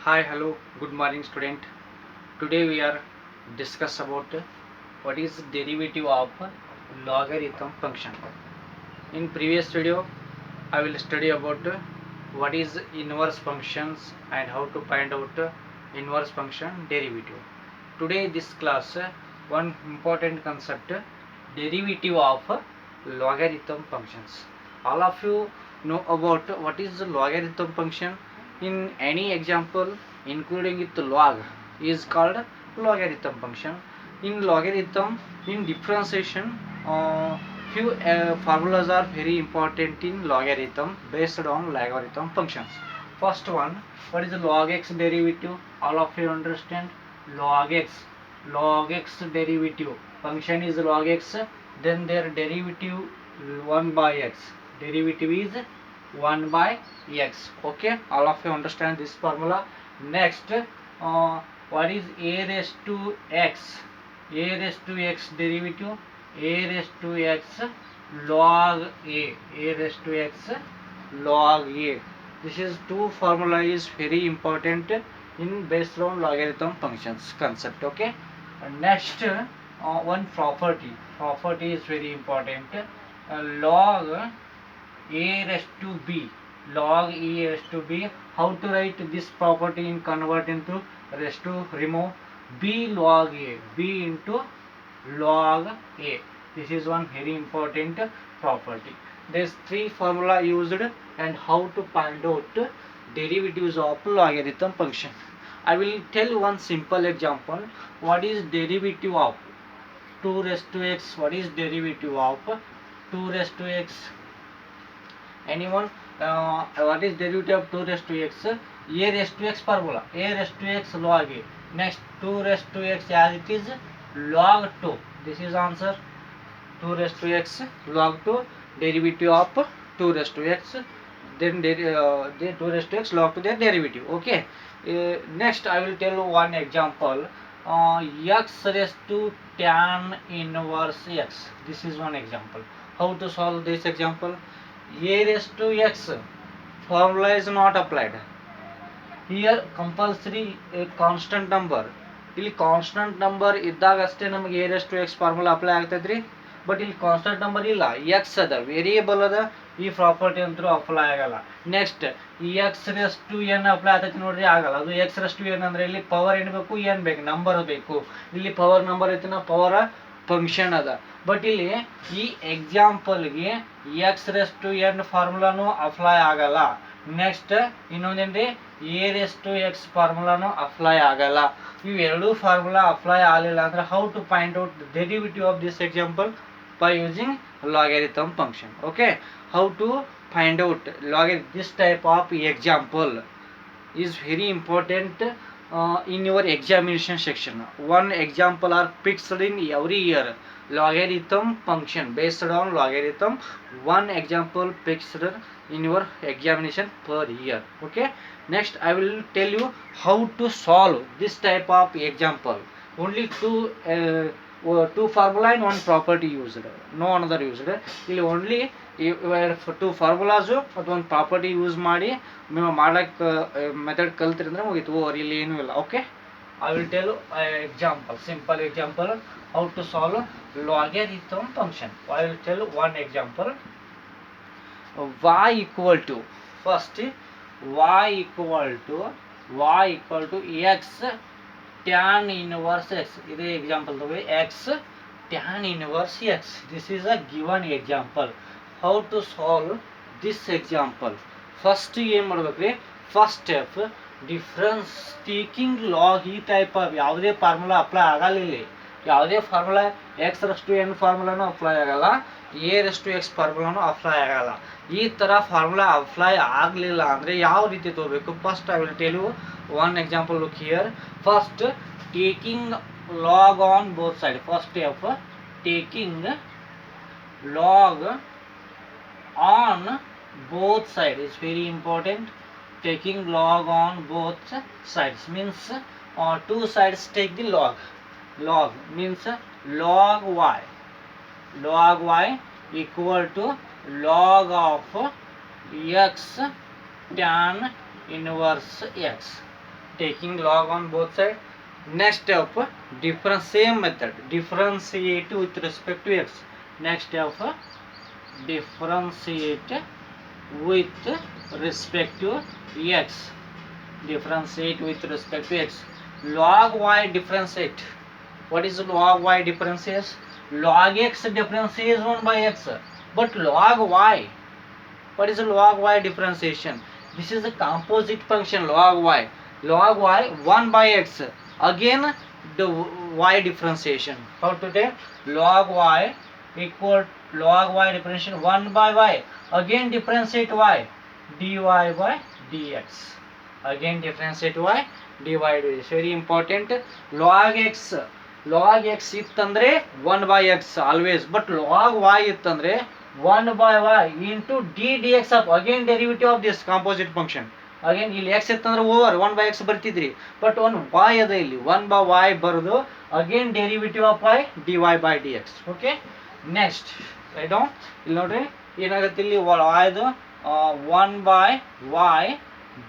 Hi, hello, good morning student. Today we are discuss about what is derivative of logarithm function. In previous video, I will study about what is inverse functions and how to find out inverse function derivative. Today this class one important concept derivative of logarithm functions. All of you know about what is the logarithm function. In any example including with log is called logarithm function. In logarithm, in differentiation, few formulas are very important in logarithm based on logarithm functions. First one, what is the log x derivative? All of you understand log x derivative function is log x, then their derivative 1 by x, derivative is 1 by x. Okay, all of you understand this formula. Next, what is a raised to x? A raised to x derivative, a raised to x log a raised to x log a. This is two formula is very important in based on logarithm functions concept. Okay, and next one property is very important. Log a raised to b, log e raised to b. How to write this property in convert into raised to remove b log a, b into log a. This is one very important property. There's three formula used and how to find out derivatives of logarithm function. I will tell one simple example. What is derivative of 2 raised to x? What is derivative of 2 raised to x? Anyone? What is derivative of 2 raised to x? A raised to x formula. A raised to x log a. Next 2 raised to x as it is log 2. This is answer. 2 raised to x log 2, derivative of 2 raised to x, then the 2 raised to x log to their derivative. Okay. Next I will tell one example. X raised to tan inverse x. This is one example. How to solve this example? A raised to x formula is not applied. Here compulsory constant number, ಇಲ್ಲಿ constant number ಇದ್ದಾಗ ಅಷ್ಟೇ ನಮಗೆ a raise to x formula apply ಆಗ್ತೈತ್ರಿ. But ಇಲ್ಲಿ constant number ಇಲ್ಲ, x ಅದ, variable ಅದ, ಈ ಪ್ರಾಪರ್ಟಿ ಅಂತೂ ಅಪ್ಲೈ ಆಗಲ್ಲ. ನೆಕ್ಸ್ಟ್ ಈ x raise to n apply ಆಗ್ತೈತಿ ನೋಡ್ರಿ, ಆಗಲ್ಲ. ಅದು ಎಕ್ಸ್ ರೆಸ್ ಟು ಎನ್ ಅಂದ್ರೆ ಇಲ್ಲಿ ಪವರ್ ಏನು ಬೇಕು, ಎನ್ ಬೇಕು, ನಂಬರ್ ಬೇಕು. ಇಲ್ಲಿ ಪವರ್ ನಂಬರ್ ಐತಿ, ನಾ ಪವರ್ ಫಂಕ್ಷನ್ ಅದ. ಬಟ್ ಇಲ್ಲಿ ಈ ಎಕ್ಸಾಂಪಲ್ಗೆ ಎಕ್ಸ್ ರೆಸ್ ಟು ಎನ್ ಫಾರ್ಮುಲಾನು ಅಪ್ಲೈ ಆಗಲ್ಲ. ನೆಕ್ಸ್ಟ್ ಇನ್ನೊಂದೇನ್ರಿ, ಎ ರೆಸ್ ಟು ಎಕ್ಸ್ ಫಾರ್ಮುಲಾನು ಅಪ್ಲೈ ಆಗಲ್ಲ. ಇವೆರಡೂ ಫಾರ್ಮುಲಾ ಅಪ್ಲೈ ಆಗಲಿಲ್ಲ ಅಂದ್ರೆ how to find out derivative of this example? by using logarithm function. Okay, how to find out logarithm? This type of example is very important in your examination section. One example are fixed in every year. Logarithm function based on logarithm, one example fixed in your examination per year. Okay, next I will tell you how to solve this type of example. Only two formula and one property used, no another used. ಇಲ್ಲಿ only two formulas ಮತ್ತು ಒಂದು property use ಮಾಡಿ ನೀವು ಮಾಡಕ್ಕೆ method ಕಲ್ತಿರಂದ್ರೆ ಮುಗೀತು, over. ಇಲ್ಲಿ ಏನೂ ಇಲ್ಲ. Okay, I will tell example, simple example how to solve logarithm function. I will tell one example. Y equal to, first y equal to x tan inverse x. ಇದೇ example ತಗೊಳ್ಳಿ, x tan inverse x. This is a given example. How to solve this example? First ಏನು ಮಾಡ್ಬೇಕ್ರಿ, first step difference taking log. ಈ type of ಯಾವುದೇ formula apply ಆಗಲ್ಲ. ಇಲ್ಲಿ ಯಾವುದೇ formula x raise to n ಫಾರ್ಮುಲಾನು ಅಪ್ಲೈ ಆಗಲ್ಲ, ಎ ರಸ್ ಟು ಎಕ್ಸ್ ಫಾರ್ಮುಲಾನು ಅಪ್ಲೈ ಆಗಲ್ಲ. ಈ ಥರ ಫಾರ್ಮುಲಾ ಅಪ್ಲೈ ಆಗಲಿಲ್ಲ ಅಂದರೆ ಯಾವ ರೀತಿ ತಗೋಬೇಕು? First I will tell you one example. Look here. First, taking log on both sides. First step, taking log on both sides is very important. Taking log on both sides means two sides take the log. Log means log y equal to log of x tan inverse x. taking log on both sides. Next step, different same method, differentiate with respect to x. Next step, differentiate with respect to x. Differentiate with respect to x. Log y differentiate. What is log y differentiate? Log x differentiate 1 by x, but log y, what is log y differentiation? This is a composite function log y. Log y 1 by x. Again the y differentiation. How to take? Log y equal log y differentiation 1 by y. Again differentiate y. dy by dx. Again differentiate y. dy by dx. Very important. Log x. Log x ittandre 1 by x always. But log y ittandre 1 by y into d dx of again derivative of this composite function. Again ಇಲ್ಲಿ x ಇತ್ತಂದ್ರೆ over 1 by x ಬರ್ತಿದ್ರಿ, but ಒಂದು y ಅದ ಇಲ್ಲಿ 1 by y ಬರೆದು again derivative of y dy by dx. Okay, next write down. ಇಲ್ಲಿ ನೋಡ್ರಿ ಏನಾಗುತ್ತೆ, ಇಲ್ಲಿ yದು 1 by y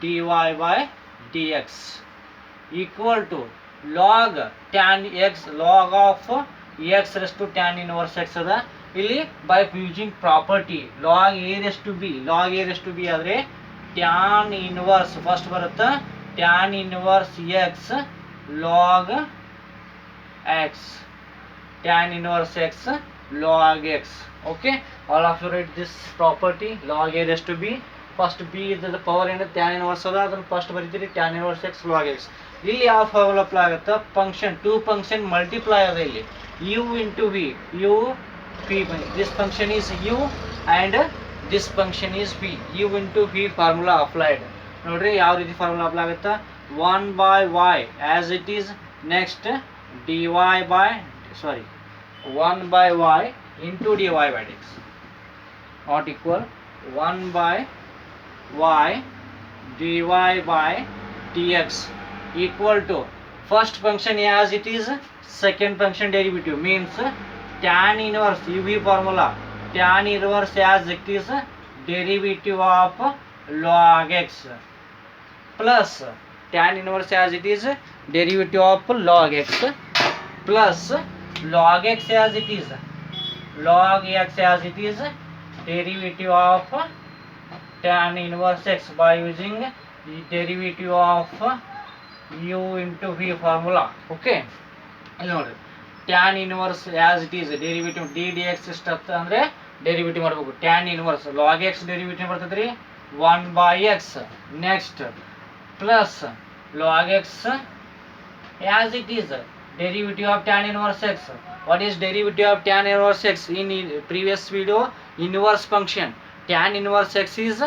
dy by dx equal to log tan x, log of x raised to tan inverse x ಅದ. ಇಲ್ಲಿ by using property log a raised to b, log a raised to b ಆದರೆ tan inverse first ಬರುತ್ತೆ, tan inverse x log x, tan inverse x log x. Okay, all of you write this property log a raised to b. First b ಇದ್ದದ power ಏನು tan inverse ಅದ, ಅದನ್ನು first ಬರೀತೀರಿ tan inverse x log x. ಇಲ್ಲಿ ಯಾವ formula apply ಆಗುತ್ತೆ? Function to function multiply ಅದ ಇಲ್ಲಿ u into v, u p, this function is u and this function is v, u into v formula applied. ನೋಡ್ರಿ ಯಾವ ರೀತಿ formula apply ಆಗುತ್ತೆ? 1 by y as it is, next dy by 1 by y into dy by dx not equal 1 by y dy by dx equal to first function as it is, second function derivative means tan inverse uv formula, tan inverse as it is derivative of log x plus tan inverse as it is derivative of log x plus log x as it is, log x as it is derivative of tan inverse x by using the derivative of u into v formula. Okay, ಇಲ್ಲಿ ನೋಡ್ರಿ tan inverse as it is derivative d dx ಇಷ್ಟ ಅಂದ್ರೆ derivative ಮಾಡಬೇಕು. tan inverse log x derivative ಬರ್ತದ್ರಿ 1 by x, next plus log x as it is derivative of tan inverse x. What is derivative of tan inverse x? In previous video, inverse function tan inverse x is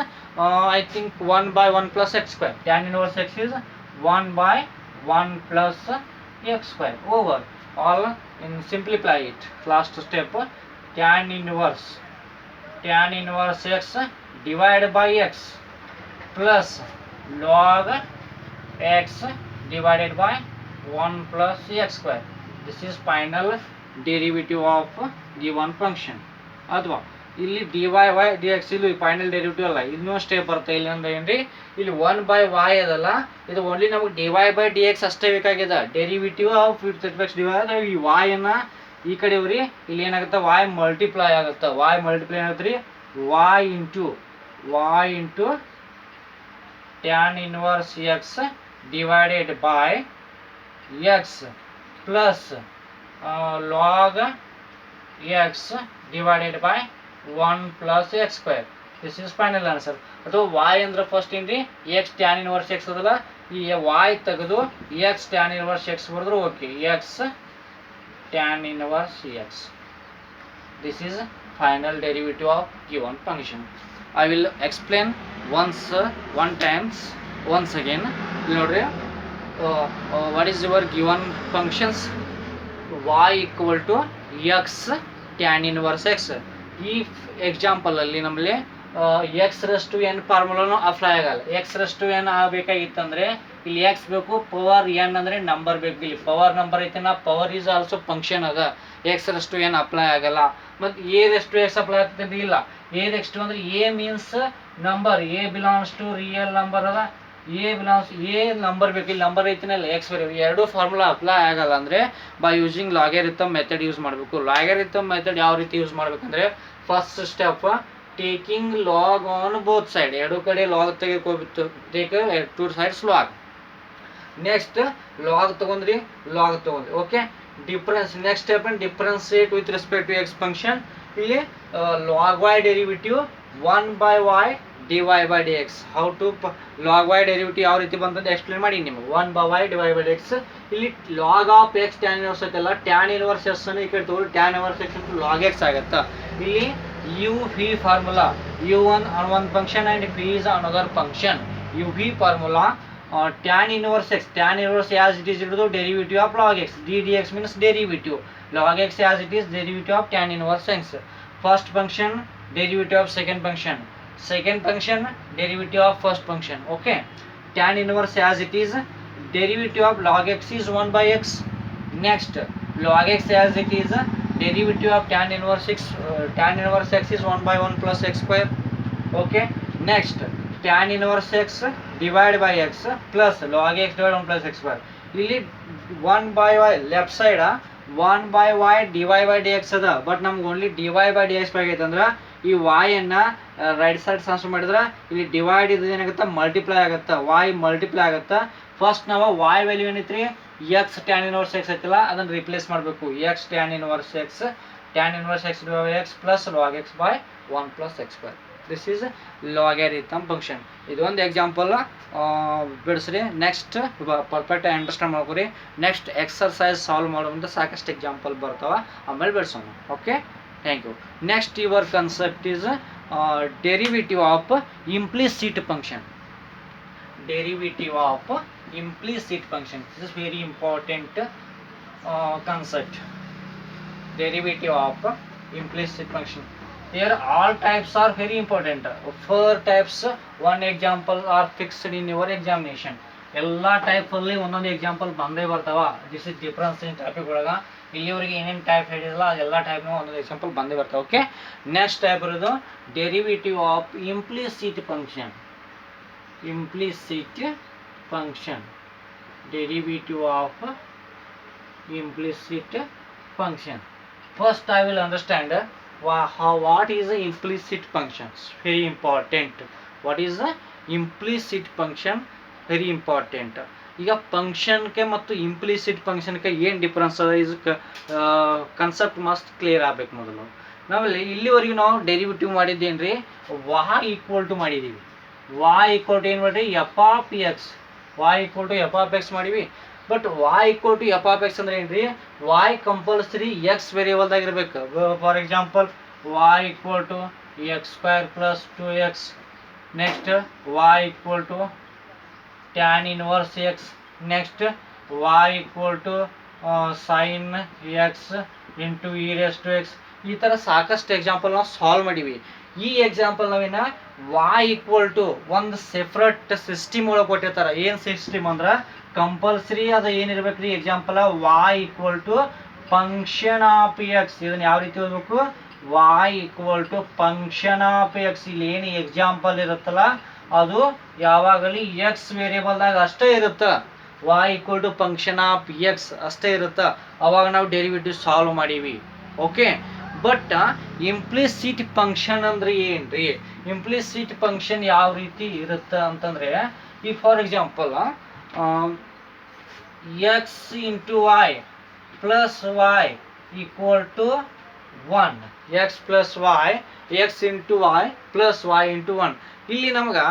I think 1 by 1 plus x square. Tan inverse x is 1 by 1 plus x square over all. In simplify it, last step, tan inverse x divided by x plus log x divided by 1 plus x square. This is final derivative of given function. ಅಥವಾ ಇಲ್ಲಿ dy by dx ಇಲ್ಲಿ final derivative ಅಲ್ಲ, ಇನ್ನೊಂದು step ಬರುತ್ತೆ. ಇಲ್ಲಿ ಅಂದ್ರೆ ಏನ್ರಿ, ಇಲ್ಲಿ 1 by y ಅದಲ್ಲ, ಇದು ಓನ್ಲಿ ನಮಗೆ dy by dx ಅಷ್ಟೇ ಬೇಕಾಗಿದೆ. Derivative of with respect dy ಅಂದ್ರೆ ಈ y ಅನ್ನ ಈ ಕಡೆ ಇವ್ರಿ, ಇಲ್ಲಿ ಏನಾಗುತ್ತೆ y ಮಲ್ಟಿಪ್ಲೈ ಆಗುತ್ತೆ. y ಮಲ್ಟಿಪ್ಲೈ ಏನಾಗುತ್ತೆ ರೀ, y into tan inverse x divided by x plus log x divided by 1 plus x square. This is final answer. ಅಥವಾ y ಅಂದ್ರೆ ಫಸ್ಟ್ ಏನ್ರಿ, x tan inverse x ಅದಲ್ಲ, ಈ y ತೆಗೆದು x tan inverse x ಬರೆದ್ರೆ okay, x tan inverse x. This is final derivative of given function. I will explain once again. ನೋಡ್ರಿ, what is your given functions? y equal to x tan inverse x. ಈ example ಅಲ್ಲಿ ನಮ್ಮಲ್ಲಿ X raise to n ಫಾರ್ಮುಲಾನು apply ಆಗಲ್ಲ. X raise to N ಆಗಬೇಕಾಗಿತ್ತಂದ್ರೆ ಇಲ್ಲಿ X ಬೇಕು, power N ಅಂದ್ರೆ number ಬೇಕು. ಇಲ್ಲಿ ಪವರ್ ನಂಬರ್ ಐತೆ, ನಾ ಪವರ್ ಈಸ್ ಆಲ್ಸೋ ಫಂಕ್ಷನ್ ಅದ, x raise to n apply ಆಗಲ್ಲ. ಮತ್ತು a raise to x apply ಆಗ್ತದೆ ಇಲ್ಲ. ಎ ರಸ್ ಟು ಅಂದ್ರೆ a means number, a belongs to real number ಅದ, ಎ ಬಿಲಾಂಗ್ಸ್ ಎ ನಂಬರ್ ಬೇಕು, ಇಲ್ಲಿ ನಂಬರ್ ಐತಿನಲ್ಲ ಎಕ್ಸ್ ವೇರಿಯಬಲ್, ಎರಡು ಫಾರ್ಮುಲಾ ಅಪ್ಲೈ ಆಗಲ್ಲ ಅಂದರೆ by using logarithm method use ಮಾಡಬೇಕು. ಲಾಗರಿಥಮ್ ಮೆಥಡ್ ಯಾವ ರೀತಿ ಯೂಸ್ ಮಾಡ್ಬೇಕಂದ್ರೆ first step taking log on both side, ಎರಡು ಕಡೆ ಲಾಗ್ ತೆಗೆದುಕೋಬೇಕು, take two sides log. Next log ತಗೊಂಡ್ರಿ, ಲಾಗ್ ತಗೊಂಡ್ರಿ, okay. Difference next step differentiate with respect to x function. ಇಲ್ಲಿ log y derivative 1/y dy/dx. How to log y derivative ಯಾವ ರೀತಿ ಬಂತಂತ explain ಮಾಡಿ ನಿಮಗೆ. 1/y dy/dx. ಇಲ್ಲಿ log of x tan inverse ಐತಲ್ಲ, ಟ್ಯಾನ್ ಇನ್ವರ್ಸ್ ಎಸ್ ಅನ್ನು ಈ ಕಡೆ ತಗೊಳ್ಳಿ, tan inverse x log x ಆಗುತ್ತಾ. ಇಲ್ಲಿ u v formula, u1 on one function and v is another function. uv formula tan inverse x, tan inverse as it is into the derivative of log x, ddx means derivative, log x as it is derivative of tan inverse x. First function derivative of second function, second function derivative of first function, okay. Tan inverse as it is derivative of log x is 1/x. Next log x as it is derivative of tan inverse x, tan inverse x is 1/1 plus x square, okay. Next tan inverse x divided by x plus log x divided 1 plus x square. ಇಲ್ಲಿ 1/y left side 1/y dy/dx ಅದ, but ನಮ್ಗೆ only dy/dx ಆಗೈತೆ ಅಂದ್ರೆ ಈ y ಅನ್ನ right side transfer ಮಾಡಿದ್ರೆ ಇಲ್ಲಿ divide ಇದು ಏನಾಗುತ್ತೆ ಮಲ್ಟಿಪ್ಲೈ ಆಗುತ್ತೆ, y ಮಲ್ಟಿಪ್ಲೈ ಆಗುತ್ತೆ. ಫಸ್ಟ್ ನಾವು y ವ್ಯಾಲ್ಯೂ ಏನೈತ್ರಿ ಎಕ್ಸ್ ಟ್ಯಾನ್ ಇನ್ವರ್ಸ್ ಎಕ್ಸ್ ಐತಲ್ಲ ಅದನ್ನು ರಿಪ್ಲೇಸ್ ಮಾಡಬೇಕು. X tan inverse x, tan inverse x divide x plus log x by 1 plus x square. This is logarithm function. ಇದೊಂದು example ಬಿಡಿಸ್ರಿ. Next perfect understand ಮಾಡ್ಕೊರಿ. Next exercise solve ಮಾಡುವಂಥ ಸಾಕಷ್ಟು example ಬರ್ತಾವ, ಆಮೇಲೆ ಬಿಡಿಸೋಣ, okay. Thank you. Next your concept is derivative of implicit function. Derivative of implicit function. This is very important concept. Derivative of implicit function. Here all types are very important. 4 types, one example are fixed in your examination. ಎಲ್ಲ type ಅಲ್ಲಿ ಒಂದೊಂದು example ಬಂದೇ ಬರ್ತಾವ. This is difference in topic ಒಳಗ ಇಲ್ಲಿವರೆಗೆ ಏನೇನು type ಹೇಳಿರಲ್ಲ ಅದೆಲ್ಲ type ಒಂದೊಂದು ಎಕ್ಸಾಂಪಲ್ ಬಂದೇ ಬರ್ತಾವ, ಓಕೆ. ನೆಕ್ಸ್ಟ್ ಟೈಪ್ ಇರೋದು derivative of implicit function. Implicit function, derivative of implicit function. First I will understand what is the implicit functions. Very important. What is the implicit function? Very important. ಈಗ ಫಂಕ್ಷನ್ಗೆ ಮತ್ತು implicit ಫಂಕ್ಷನ್ಗೆ ಏನು difference ಅದ, ಇದು concept must clear ಆಗಬೇಕು ಮೊದಲು. ನಾವಲ್ಲಿ ಇಲ್ಲಿವರೆಗೂ ನಾವು ಡೆರಿವಿಟಿವ್ ಮಾಡಿದ್ದೇನ್ರಿ y ಈಕ್ವಲ್ ಟು ಮಾಡಿದ್ದೀವಿ. y ಈಕ್ವಲ್ ಟು ಏನು ಮಾಡಿರಿ f of x, y equal to f of x ಮಾಡಿವಿ. But y equal to f of x ಅಂದ್ರೆ ಏನ್ರಿ y ಕಂಪಲ್ಸರಿ ಎಕ್ಸ್ ವೇರಿಯೇಬಲ್ದಾಗ ಇರಬೇಕು. For example y equal to x square plus 2x. Next y equal to tan inverse x. Next y equal to sine x into e raise to x. ಈ ಥರ ಸಾಕಷ್ಟು example ನಾವು solve ಮಾಡಿವಿ. ಈ example ನಾವೇನ y equal to ಒಂದು separate system ಒಳಗೆ ಕೊಟ್ಟಿರ್ತಾರೆ. ಏನು ಸಿಸ್ಟಮ್ ಅಂದ್ರೆ ಕಂಪಲ್ಸರಿ ಅದು ಏನಿರ್ಬೇಕ್ರಿ example y equal to function of x. ಇದನ್ನ ಯಾವ ರೀತಿ ಓದಬೇಕು, y equal to function of x. ಇಲ್ಲಿ ಏನು ಎಕ್ಸಾಂಪಲ್ ಇರುತ್ತಲ್ಲ ಅದು ಯಾವಾಗಲಿ ಎಕ್ಸ್ ವೇರಿಯೇಬಲ್ದಾಗ ಅಷ್ಟೇ ಇರುತ್ತೆ. y equal to function of x ಅಷ್ಟೇ ಇರುತ್ತೆ. ಅವಾಗ ನಾವು ಡೆರಿವಿಟಿವ್ ಸಾಲ್ವ್ ಮಾಡೀವಿ, ಓಕೆ. ಬಟ್ ಇಂಪ್ಲಿಸಿಟ್ ಫಂಕ್ಷನ್ ಅಂದ್ರೆ ಏನ್ರಿ, ಇಂಪ್ಲಿಸಿಟ್ ಫಂಕ್ಷನ್ ಯಾವ ರೀತಿ ಇರುತ್ತೆ ಅಂತಂದ್ರೆ ಈ for example x into y plus y equal to 1. X plus y, x into y plus y into 1. ಇಲ್ಲಿ ನಮ್ಗೆ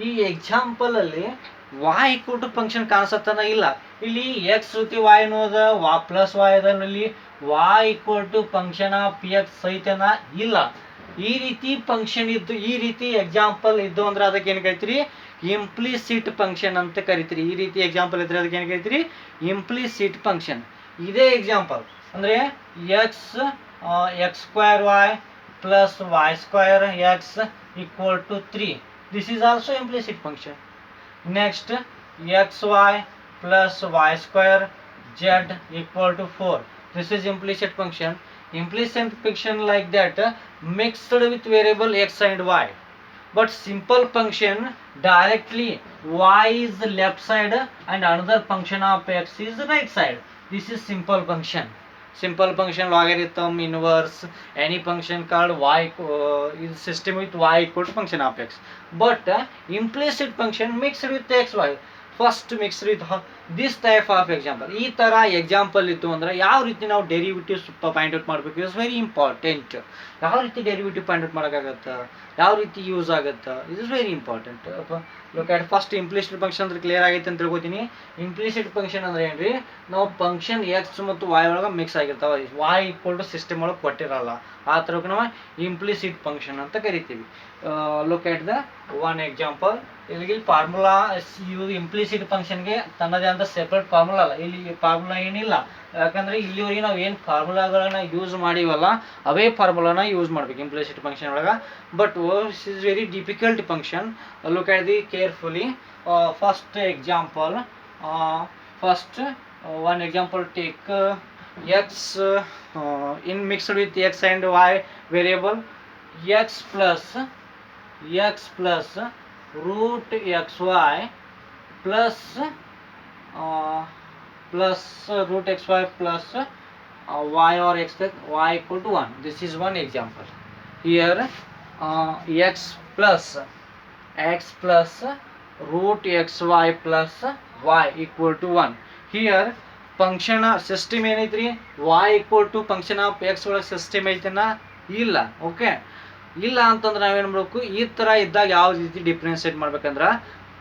ಈ ಎಕ್ಸಾಂಪಲ್ ಅಲ್ಲಿ y ಈಕ್ವಲ್ ಟು ಫಂಕ್ಷನ್ ಕಾಣಿಸತ್ತನ ಇಲ್ಲ. ಇಲ್ಲಿ ಎಕ್ಸ್ ಜೊತೆ y ಅನ್ನೋದ ಪ್ಲಸ್ ವೈ ಅದರಲ್ಲಿ y equal to function of X ಐತೆನ ಇಲ್ಲ. ಈ ರೀತಿ ಫಂಕ್ಷನ್ ಇದ್ದು, ಈ ರೀತಿ ಎಕ್ಸಾಂಪಲ್ ಇದ್ದು ಅಂದ್ರೆ ಅದಕ್ಕೆ ಏನು ಕರಿತೀರಿ, ಇಂಪ್ಲಿಸಿಟ್ ಫಂಕ್ಷನ್ ಅಂತ ಕರಿತೀರಿ. ಈ ರೀತಿ ಎಕ್ಸಾಂಪಲ್ ಇದ್ರೆ ಅದಕ್ಕೆ ಏನು ಕರಿತೀರಿ, ಇಂಪ್ಲಿಸಿಟ್ ಫಂಕ್ಷನ್. ಇದೇ ಎಕ್ಸಾಂಪಲ್ ಅಂದ್ರೆ x square y plus y square x equal to 3. This is also implicit function. Next x y plus y square z equal to 4. This is implicit function. Implicit function like that mixed with variable x and y. but simple function directly y is the left side and another function of x is the right side. This is simple function. Simple function logarithm, inverse, any function called y is system with y equal to function of x. But implicit function mixed with xy. First mixed with this type of example. ಈ ತರ example ಇತ್ತು ಅಂದ್ರೆ ಯಾವ ರೀತಿ ನಾವು derivatives find out ಮಾಡಬೇಕು is very important. ಯಾವ ರೀತಿ ಡೆರಿವಿಟಿವ್ ಫೈಂಡ್ ಔಟ್ ಮಾಡೋಕ್ಕಾಗತ್ತೆ, ಯಾವ ರೀತಿ ಯೂಸ್ ಆಗುತ್ತೆ, it is very important. Look at first implicit function ಅಂದ್ರೆ ಕ್ಲಿಯರ್ ಆಗೈತೆ ಅಂತ ತಿಳ್ಕೊತೀನಿ. ಇಂಪ್ಲಿಸಿಟ್ ಫಂಕ್ಷನ್ ಅಂದ್ರೆ ಏನ್ರಿ, ನಾವು ಫಂಕ್ಷನ್ ಎಕ್ಸ್ ಮತ್ತು ವೈ ಒಳಗೆ ಮಿಕ್ಸ್ ಆಗಿರ್ತಾವೆ, ವೈ ಈಕ್ವಲ್ ಟು ಸಿಸ್ಟಮ್ ಒಳಗೆ ಕೊಟ್ಟಿರಲ್ಲ, ಆ ಥರಕ್ಕೆ ನಾವು ಇಂಪ್ಲಿಸಿಟ್ ಫಂಕ್ಷನ್ ಅಂತ ಕರಿತೀವಿ. Look at the one example. ಇಲ್ಲಿ ಫಾರ್ಮುಲಾ ಇವು ಇಂಪ್ಲಿಸಿಟ್ ಫಂಕ್ಷನ್ಗೆ ತನ್ನದೇ ಅಂತ ಸೆಪ್ರೇಟ್ ಫಾರ್ಮುಲಾ ಅಲ್ಲ, ಇಲ್ಲಿ ಫಾರ್ಮುಲಾ ಏನಿಲ್ಲ. ಯಾಕಂದ್ರೆ ಇಲ್ಲಿವರೆಗೆ ನಾವು ಏನು ಫಾರ್ಮುಲಾಗಳನ್ನ ಯೂಸ್ ಮಾಡಿವಲ್ಲ ಅವೇ ಫಾರ್ಮುಲಾನ ಯೂಸ್ ಮಾಡ್ಬೇಕು ಇಂಪ್ಲಿಸಿಟ್ ಫಂಕ್ಷನ್ ಒಳಗೆ. But this is very difficult function. Look at the carefully. First example, first one example take x in mixed with x and y variable, x plus root xy plus root xy plus y or x y equal to 1. This is one example. Here x plus root xy plus y equal to 1. Here function system ಏನೈತ್ರಿ, y equal to function of x ಒಳಗೆ system ಐತೆನಾ ಇಲ್ಲ. Okay, ಇಲ್ಲ ಅಂತಂದ್ರೆ ನಾವೇನು ಮಾಡಬೇಕು, ಈ ಥರ ಇದ್ದಾಗ ಯಾವ ರೀತಿ ಡಿಫ್ರೆನ್ಸಿಯೇಟ್ ಮಾಡ್ಬೇಕಂದ್ರೆ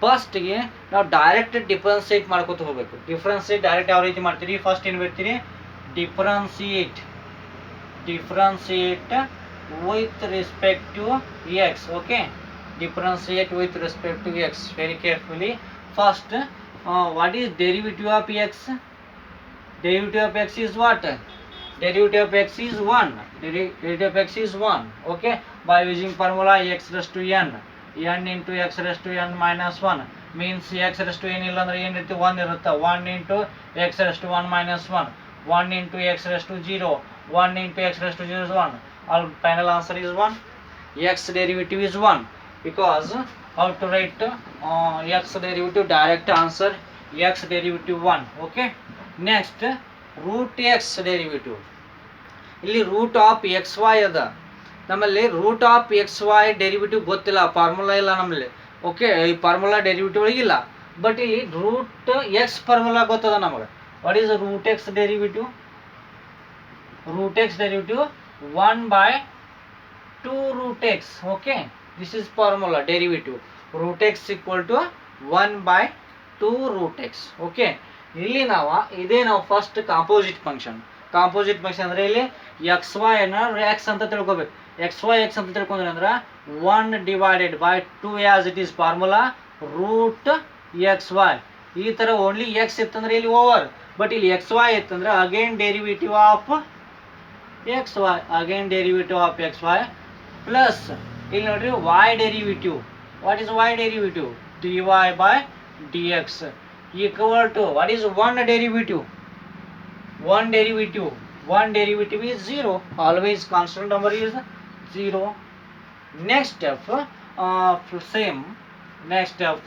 ಫಸ್ಟ್ಗೆ ನಾವು ಡೈರೆಕ್ಟ್ ಡಿಫ್ರೆನ್ಸಿಯೇಟ್ ಮಾಡ್ಕೊತ ಹೋಗ್ಬೇಕು. ಡಿಫ್ರೆನ್ಸಿಯೇಟ್ ಡೈರೆಕ್ಟ್ ಯಾವ ರೀತಿ ಮಾಡ್ತೀರಿ, ಫಸ್ಟ್ ಏನು ಬರ್ತೀರಿ, differentiate with respect to x. Okay, differentiate with respect to x. Very carefully. First what is derivative of x? Derivative of x is what? Derivative of x is 1. Derivative of x is 1. Okay, by using formula x raised to n into x raised to n minus 1 means x raised to n ಇಲ್ಲ ಅಂದ್ರೆ ಏನಿರುತ್ತೆ, 1 ಇರುತ್ತೆ. 1 into x raised to 1 minus 1, 1 into x raised to 0, 1 into x raised to 0 is 1. Our final answer is 1. X derivative is 1 because how to write x derivative, direct answer x derivative 1. Okay, next root x derivative. ಇಲ್ಲಿ root of x y ಅದ, ನಮ್ಮಲ್ಲಿ root of x y derivative ಗೊತ್ತಿಲ್ಲ, formula ಇಲ್ಲ ನಮ್ಮಲ್ಲಿ. Okay, ಈ formula derivative ಒಳಗಿಲ್ಲ. But ಇಲ್ಲಿ root x formula ಗೊತ್ತದ ನಮಗೆ. What is root x derivative? Root x derivative 1/2 root x. Okay, this is formula derivative. Root x equal to 1/2 root x. Okay, ಇಲ್ಲಿ ನಾವು ಫಸ್ಟ್ ಕಾಂಪೋಸಿಟ್ ಫಂಕ್ಷನ್ ಅಂದ್ರೆ ಇಲ್ಲಿ x Y X ಅಂತ ತಿಳ್ಕೊಬೇಕು. X Y X ಅಂತ ತಿಳ್ಕೊಂಡ್ರೆ ಅಂದ್ರೆ 1/2 as it is formula root x y. ಈ ತರ ಓನ್ಲಿ ಎಕ್ಸ್ ಇತ್ತಂದ್ರೆ ಇಲ್ಲಿ ಓವರ್, ಬಟ್ ಇಲ್ಲಿ ಎಕ್ಸ್ ವೈ ಇತ್ತಂದ್ರೆ again derivative of x y plus ಇಲ್ಲಿ ನೋಡ್ರಿ y derivative. What is y derivative? dy by dx equal to what is one derivative? One derivative is 0. Always constant number is 0. Next step, same. Next step,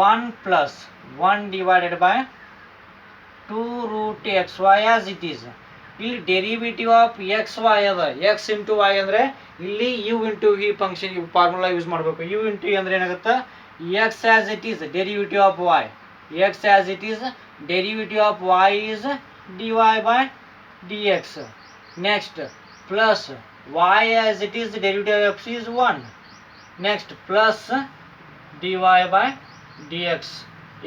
1 plus 1 divided by 2 root xy as it is. ಇಲ್ಲಿ derivative of x y ಅದ, x into y ಅಂದರೆ ಇಲ್ಲಿ u into v function formula use ಮಾಡಬೇಕು. U into ಅಂದರೆ ಏನಾಗುತ್ತೆ, x as it is derivative of y, x as it is derivative of y is d y by d x. Next plus y as it is derivative of x is 1. Next plus d y by d x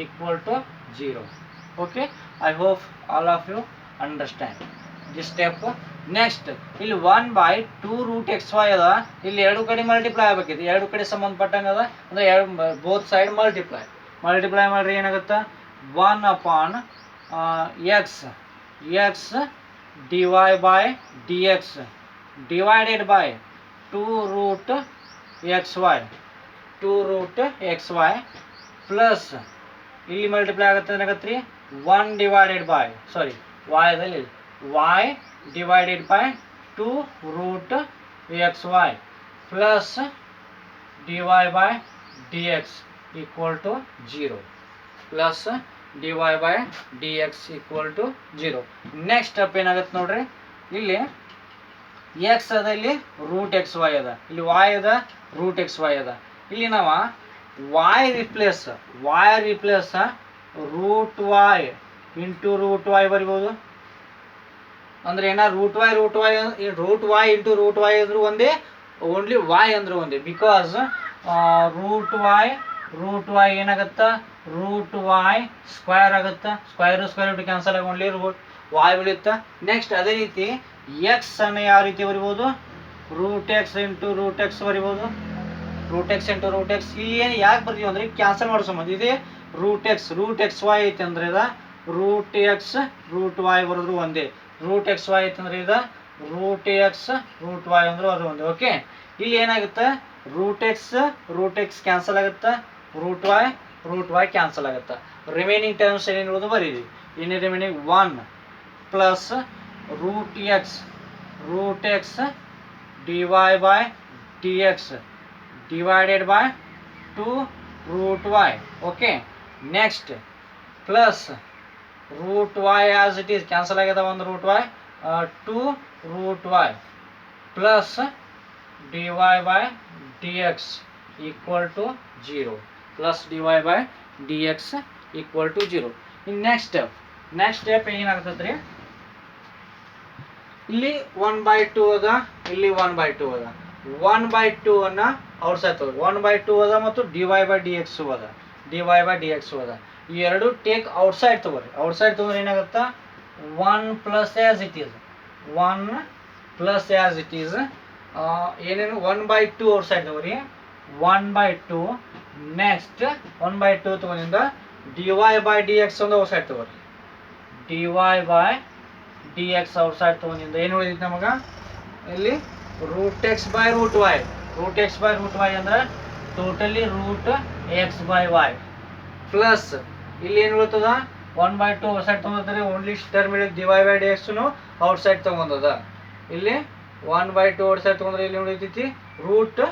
equal to 0. Okay, I hope all of you understand this step. Next ಇಲ್ಲಿ 1/2 root xy ಅದ, ಇಲ್ಲಿ ಎರಡು ಕಡೆ multiply ಆಗಬೇಕಿದೆ, ಎರಡು ಕಡೆ ಸಂಬಂಧಪಟ್ಟಂಗೆ ಅದ ಅಂದ್ರೆ ಬೋತ್ ಸೈಡ್ ಮಲ್ಟಿಪ್ಲೈ ಮಾಡ್ರಿ ಏನಾಗುತ್ತೆ, 1/x dy by dx divided by 2 root xy plus ಇಲ್ಲಿ ಮಲ್ಟಿಪ್ಲೈ ಆಗುತ್ತೆ ಏನಾಗತ್ತೆ, 1 divided by y ದಲ್ಲಿ y divided by 2 root xy plus dy by dx equal to 0 plus dy by dx equal to 0. Next step ಏನಾಗುತ್ತೆ ನೋಡ್ರಿ, ಇಲ್ಲಿ X ಅದ, ಇಲ್ಲಿ root x y ಅದ, ಇಲ್ಲಿ ವಾಯ್ ಅದ, ರೂಟ್ ಎಕ್ಸ್ ವೈ ಅದ. ಇಲ್ಲಿ ನಾವು y replace root y into root y ಬರಿಬೋದು. ಅಂದ್ರೆ ಏನ root y into root y ಅಂದ್ರೂ ಒಂದೇ, ಓನ್ಲಿ ವಾಯ್ ಅಂದ್ರೂ ಒಂದೇ. ಬಿಕಾಸ್ ರೂಟ್ ವಾಯ್ ಏನಾಗತ್ತ, ರೂಟ್ ವಾಯ್ ಸ್ಕ್ವೇರ್ ಆಗತ್ತ, ಸ್ಕ್ವೇರ್ ರೂಟ್ ಕ್ಯಾನ್ಸಲ್ ಆಗಿ ಓನ್ಲಿ ರೂಟ್ ವಾಯ್ ಉಳಿಯುತ್ತ. ನೆಕ್ಸ್ಟ್ ಅದೇ ರೀತಿ ಎಕ್ಸ್ ಅನ್ನ ಯಾವ ರೀತಿ ಬರಿಬೋದು, root x into root x ಬರಿಬೋದು, root x into root x. ಇಲ್ಲಿ ಏನು ಯಾಕೆ ಬರ್ತೀವಿ ಅಂದ್ರೆ ಕ್ಯಾನ್ಸಲ್ ಮಾಡೋ ಸಂಬಂಧ ಇದೆ. ರೂಟ್ ಎಕ್ಸ್ ವೈ ಐತೆ ಅಂದ್ರೆ ಇದ ರೂಟ್ ಎಕ್ಸ್ ರೂಟ್ ವಾಯ್ ಬರೋದ್ರು ಒಂದೇ, ರೂಟ್ ಎಕ್ಸ್ ವೈ ಐತೆ ಅಂದ್ರೆ ಇದ ರೂಟ್ ಎಕ್ಸ್ ರೂಟ್ ವಾಯ್ ಅಂದ್ರೆ ಅದು ಒಂದೇ. ಓಕೆ, ಇಲ್ಲಿ ಏನಾಗುತ್ತೆ, ರೂಟ್ ಎಕ್ಸ್ ಕ್ಯಾನ್ಸಲ್ ಆಗುತ್ತೆ, ರೂಟ್ ವಾಯ್ ಕ್ಯಾನ್ಸಲ್ ಆಗುತ್ತೆ. ರಿಮೈನಿಂಗ್ ಟರ್ಮ್ಸ್ ಏನಿರೋದು ಬರೀರಿ. ಇನ್ನು remaining 1 plus root x dy by dx divided by 2 root y. Okay, next plus root y as it is cancel agada one root y, 2 root y plus dy by dx equal to 0 plus dy by dx equal to 0. In next step ಏನಾಗ್ತದ್ರಿ, ಇಲ್ಲಿ 1/2 ಅದ, ಇಲ್ಲಿ 1/2 ಅದ. 1/2 ಅನ್ನ out side ತಗೋರಿ, 1/2 ಅದ ಮತ್ತು dy by dx ಅದ. ಈ ಎರಡು ಟೇಕ್ ಔಟ್ ಸೈಡ್ ತಗೋರಿ. ಔಟ್ ಸೈಡ್ ತಗೊಂಡ್ರೆ ಏನಾಗುತ್ತಾ, 1 ಪ್ಲಸ್ ಆಸ್ ಇಟ್ ಈಸ್ ಏನೇನು 1/2 ಔಟ್ ಸೈಡ್ ತಗೋರಿ, 1/2. ನೆಕ್ಸ್ಟ್ 1/2 ತಗೊಂಡಿಂದ dy by dx ಒಂದು ಔಟ್ ಸೈಡ್ ತಗೋರಿ, dy by dx outside ತಗೊಂಡಿಂದ ಏನು ಉಳಿದೈತಿ ನಮಗ, ಇಲ್ಲಿ root x by root y ಅಂದ್ರೆ totally root x by y plus ಇಲ್ಲಿ ಏನು ಉಳಿತದ 1/2 ಔಟ್ ಸೈಡ್ ತಗೊಂಡ್ರೆ only term dy by dx outside ತಗೊಂಡದ. ಇಲ್ಲಿ 1/2 ಔಟ್ ಸೈಡ್ ತಗೊಂಡ್ರೆ ಇಲ್ಲಿ ಉಳಿತೈತಿ ರೂಟ್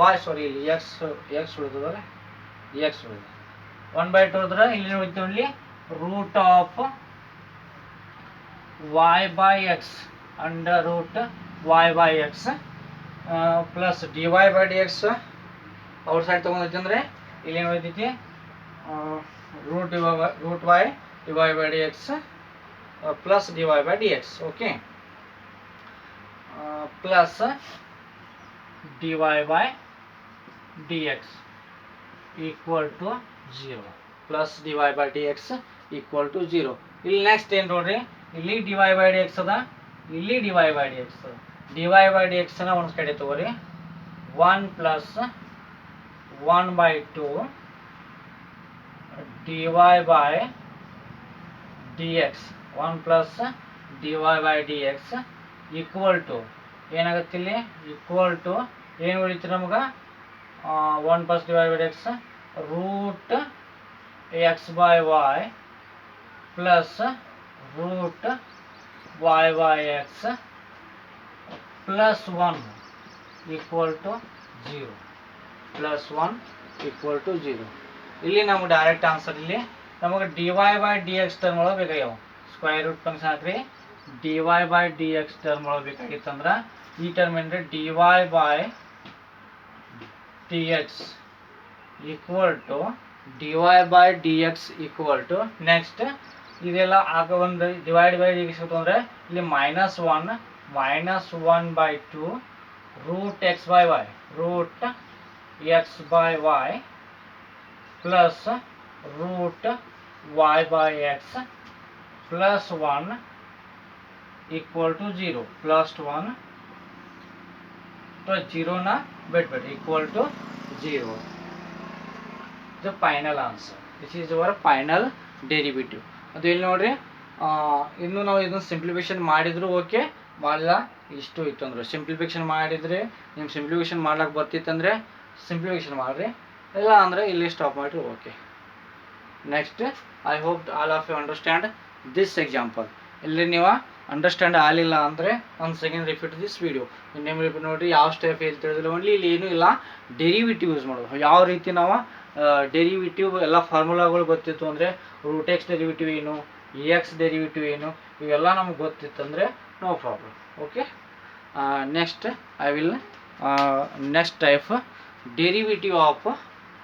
ವಾಯ್, ಸಾರಿ ಇಲ್ಲಿ ಎಕ್ಸ್ ಉಳಿತದಲ್ಲ, ಎಕ್ಸ್ ಉಳಿದ 1/2 ಅಂದ್ರೆ ಇಲ್ಲಿ ಉಳಿತು only root of y by x under root y by x plus dy by dx outside ತಗೊಂಡೈತಿ ಅಂದ್ರೆ ಇಲ್ಲಿ ಏನು ಉಳಿತೈತಿ root y dy by dx plus dy by dx. Okay, plus dy by dx equal to 0 plus dy by dx equal to 0. ಇಲ್ಲಿ next ಏನು ನೋಡ್ರಿ, ಇಲ್ಲಿ dy by dx ಅದ, ಇಲ್ಲಿ dy by dx ಅದ. dy by dx ನ ಒಂದು ಕಡೆ ತಗೋರಿ, 1 plus 1/2 dy by dx 1 plus dy by dx equal to ಏನಾಗುತ್ತೆ, ಇಲ್ಲಿ ಈಕ್ವಲ್ ಟು ಏನು ಉಳಿತು ನಮ್ಗೆ, 1 plus dy by dx root x by y plus root y by x plus 1 equal to 0 plus 1 equal to 0. ಇಲ್ಲಿ ನಮಗೆ direct answer, ಇಲ್ಲಿ ನಮಗೆ dy by dx term ಒಳಗೆ ಬೇಕಾಗ್ಯಾವ. ಸ್ಕ್ವೇರ್ ರೂಟ್ ಫಂಕ್ಷನ್ ಹಾಕ್ರಿ, dy by dx ಟರ್ಮ್ ಒಳಗೆ ಬೇಕಾಗಿತ್ತಂದ್ರೆ ಈ ಟರ್ಮ್ ಏನ್ರಿ dy by dx equal to next ಇದೆಲ್ಲ ಆಗ ಒಂದು ಡಿವೈಡ್ ಬೈ ಡಿಗ್ರಿ ಅಂದ್ರೆ ಇಲ್ಲಿ -1/2 root x by y plus root y by x plus 1 equal to 0 plus 1 0ನ ಬಿಟ್ಬಿಡಿ equal to 0. The final answer, this is our final derivative. ಅದು ಇಲ್ಲಿ ನೋಡ್ರಿ, ಇನ್ನು ನಾವು ಇದನ್ನು ಸಿಂಪ್ಲಿಫಿಕೇಶನ್ ಮಾಡಿದ್ರು ಓಕೆ, ಮಾಡಲ್ಲ ಇಷ್ಟು ಇತ್ತು ಅಂದ್ರೆ ಸಿಂಪ್ಲಿಫಿಕೇಶನ್ ಮಾಡಿದರೆ ನಿಮ್ಗೆ ಸಿಂಪ್ಲಿಫಿಕೇಶನ್ ಮಾಡ್ಲಿಕ್ಕೆ ಬರ್ತಿತ್ತಂದರೆ ಸಿಂಪ್ಲಿಫಿಕೇಶನ್ ಮಾಡಿರಿ, ಇಲ್ಲ ಅಂದರೆ ಇಲ್ಲಿ ಸ್ಟಾಪ್ ಮಾಡಿರಿ okay. Next, I hope all of you understand this example. ಇಲ್ಲಿ ನೀವು ಅಂಡರ್ಸ್ಟ್ಯಾಂಡ್ ಆಗಲಿಲ್ಲ ಅಂದರೆ ಒಂದು ಸೆಕೆಂಡ್ ರಿಪೀಟ್ ದಿಸ್ ವಿಡಿಯೋ. ಇನ್ನೇನು ರಿಪೀಟ್ ನೋಡಿರಿ, ಯಾವ ಸ್ಟೆಪ್ ಏನು ತಿಳಿದಿಲ್ಲ ಓನ್ಲಿ ಇಲ್ಲಿ ಏನೂ ಇಲ್ಲ, ಡೆರಿವಿಟಿವ್ ಯೂಸ್ ಮಾಡೋದು. ಯಾವ ರೀತಿ ನಾವು ಡೆರಿವಿಟಿವ್ ಎಲ್ಲ ಫಾರ್ಮುಲಾಗಳು ಗೊತ್ತಿತ್ತು ಅಂದರೆ ರೂಟ್ ಎಕ್ಸ್ ಡೆರಿವಿಟಿವ್ ಏನು, ಎಕ್ಸ್ ಡೆರಿವಿಟಿವ್ ಏನು, ಇವೆಲ್ಲ ನಮ್ಗೆ ಗೊತ್ತಿತ್ತಂದರೆ no problem. Okay, next I will next type derivative of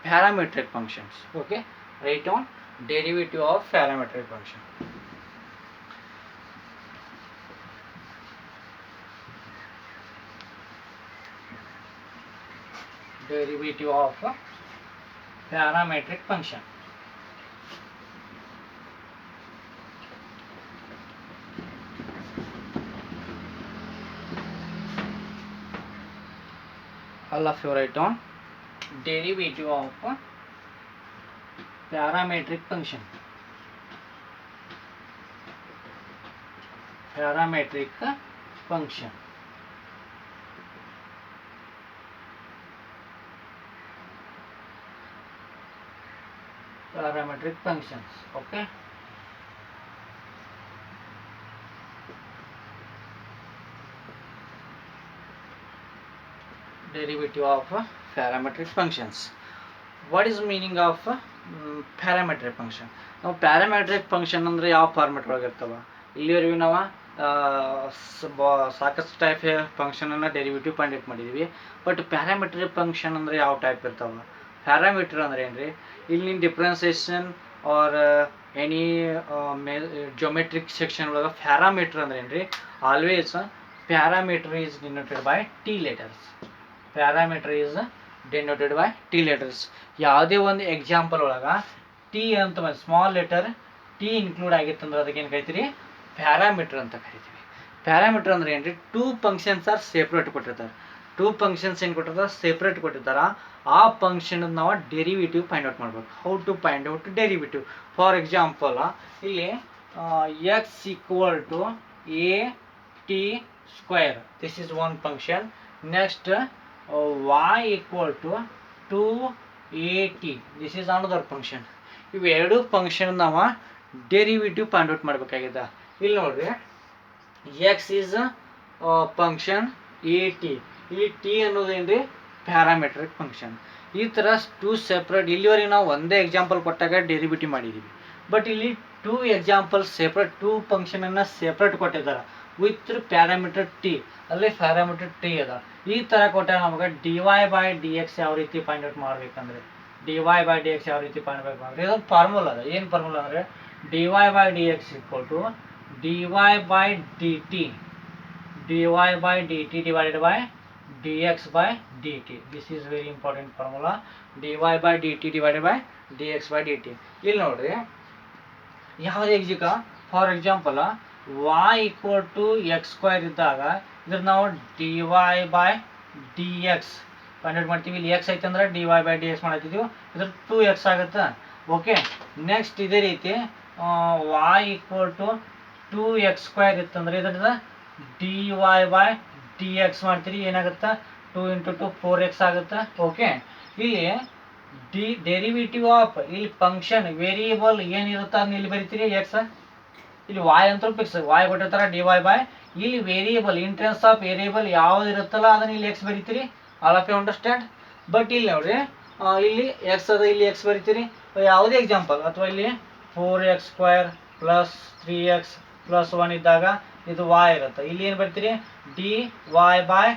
parametric functions. Okay, write down derivative of parametric function. Derivative of parametric function. All of you write down derivative of parametric function. Parametric function. Parametric functions. Okay. Derivative of parametric functions. What is meaning of parametric function? ನಾವು parametric function ಅಂದರೆ ಯಾವ format ಒಳಗೆ ಇರ್ತವೆ? ಇಲ್ಲಿವರೆಗೂ ನಾವು ಸಾಕಷ್ಟು type ಫಂಕ್ಷನನ್ನು derivative find ಮಾಡಿದ್ದೀವಿ. But parametric function ಅಂದರೆ ಯಾವ ಟೈಪ್ ಇರ್ತಾವೆ? ಪ್ಯಾರಾಮೀಟರ್ ಅಂದರೆ ಏನು ರೀ? ಇಲ್ಲಿ differentiation R any geometric section ಒಳಗೆ ಪ್ಯಾರಾಮೀಟರ್ ಅಂದ್ರೆ ಏನು ರೀ? Always parameter is denoted by T letters. Parameter is denoted by T letters. ಯಾವುದೇ ಒಂದು ಎಕ್ಸಾಂಪಲ್ ಒಳಗೆ ಟಿ ಅಂತ ಸ್ಮಾಲ್ ಲೆಟರ್ ಟಿ ಇನ್ಕ್ಲೂಡ್ ಆಗಿತ್ತಂದ್ರೆ ಅದಕ್ಕೆ ಏನು ಕರಿತೀರಿ? ಪ್ಯಾರಾಮೀಟರ್ ಅಂತ ಕರಿತೀವಿ. ಪ್ಯಾರಾಮೀಟರ್ ಅಂದ್ರೆ ಏನು ರೀ? ಟೂ ಫಂಕ್ಷನ್ಸ್ ಆರ್ ಸೆಪ್ರೇಟ್ ಕೊಟ್ಟಿರ್ತಾರೆ. ಟೂ ಫಂಕ್ಷನ್ಸ್ ಏನು ಕೊಟ್ಟಿರ್ತಾರೆ? ಸೆಪ್ರೇಟ್ ಕೊಟ್ಟಿರ್ತಾರೆ. ಆ ಫಂಕ್ಷನ್ ನಾವು ಡೆರಿವಿಟಿವ್ ಫೈಂಡ್ ಔಟ್ ಮಾಡ್ಬೇಕು. How to find out derivative? For example ಇಲ್ಲಿ x equal to a t square, this is one function. Next y equal to 2at, this is another function. ಇವೆರಡು function ನಾವು derivative find out ಮಾಡಬೇಕಾಗಿದೆ. ಇಲ್ಲಿ ನೋಡ್ರಿ, x is function a t, ಇಲ್ಲಿ t ಅನ್ನೋದೇನ್ರಿ? Parametric function. ಈ ಥರ two separate, ಇಲ್ಲಿವರೆಗೆ ನಾವು ಒಂದೇ ಎಕ್ಸಾಂಪಲ್ ಕೊಟ್ಟಾಗ ಡೆರಿವಿಟಿವ್ ಮಾಡಿದ್ದೀವಿ. ಬಟ್ ಇಲ್ಲಿ ಟೂ ಎಕ್ಸಾಂಪಲ್ ಸೆಪ್ರೇಟ್, ಟೂ ಫಂಕ್ಷನನ್ನು ಸೆಪ್ರೇಟ್ ಕೊಟ್ಟಿದ್ದಾರೆ ವಿತ್ ಪ್ಯಾರಾಮೀಟರ್ ಟಿ. ಅಲ್ಲಿ ಪ್ಯಾರಾಮೀಟರ್ ಟಿ ಅದ. ಈ ಥರ ಕೊಟ್ಟಾಗ ನಮಗೆ d y by d x ಯಾವ ರೀತಿ ಫೈಂಡ್ ಔಟ್ ಮಾಡ್ಬೇಕಂದ್ರೆ, d y by d x ಯಾವ ರೀತಿ ಫೈಂಡ್ ಮಾಡ್ಬೇಕಂದ್ರೆ ಇದೊಂದು ಫಾರ್ಮುಲಾ ಅದ. ಏನು ಫಾರ್ಮುಲಾ ಅಂದರೆ d y by d x equal to d y by d t, d y by d t divided by d x by d t. This is very important formula, d y by d t divided by d x by d t. ಇಲ್ಲಿ ನೋಡ್ರಿ, ಯಾವುದೇ ಎಕ್ಸಿಕ for example y equal to x square ಇದ್ದಾಗ ಇದ್ರ ನಾವು d y by d x find out ಮಾಡ್ತೀವಿ. ಇಲ್ಲಿ x ಐತೆ ಅಂದ್ರೆ d y by d x ಮಾಡ್ತಿದ್ದೀವಿ, ಇದ್ರ 2x ಆಗುತ್ತೆ. ಓಕೆ, ನೆಕ್ಸ್ಟ್ ಇದೇ ರೀತಿ y equal to 2x square ಇತ್ತಂದ್ರೆ ಇದ್ರದ್ದು d y by d x ಮಾಡ್ತೀರಿ, ಏನಾಗುತ್ತೆ? 2 × 2 4x ಆಗುತ್ತೆ. ಓಕೆ, ಇಲ್ಲಿ ಡೆರಿವಿಟಿವ್ ಆಫ್ ಇಲ್ಲಿ ಫಂಕ್ಷನ್ ವೇರಿಯೇಬಲ್ ಏನಿರುತ್ತೆ ಅದನ್ನ ಇಲ್ಲಿ ಬರೀತೀರಿ ಎಕ್ಸ್. ಇಲ್ಲಿ y ಅಂತ ಫಿಕ್ಸ್, y ಕೊಟ್ಟಿರ್ತಾರೆ ಡಿ ವೈ ಬೈ, ಇಲ್ಲಿ ವೇರಿಯೇಬಲ್ ಇಂಟ್ರೆನ್ಸ್ ಆಫ್ ವೇರಿಯೇಬಲ್ ಯಾವ್ದು ಇರುತ್ತಲ್ಲ ಅದನ್ನ ಇಲ್ಲಿ ಎಕ್ಸ್ ಬರೀತೀರಿ. All of you understand? But ಇಲ್ಲಿ ನೋಡ್ರಿ, ಇಲ್ಲಿ ಎಕ್ಸ್ ಅದ, ಇಲ್ಲಿ ಎಕ್ಸ್ ಬರೀತೀರಿ. ಯಾವುದೇ ಎಕ್ಸಾಂಪಲ್ ಅಥವಾ ಇಲ್ಲಿ 4x square plus 3x plus 1 ಇದ್ದಾಗ ಇದು y ಇರುತ್ತೆ. ಇಲ್ಲಿ ಏನು ಬರೀತೀರಿ? D y by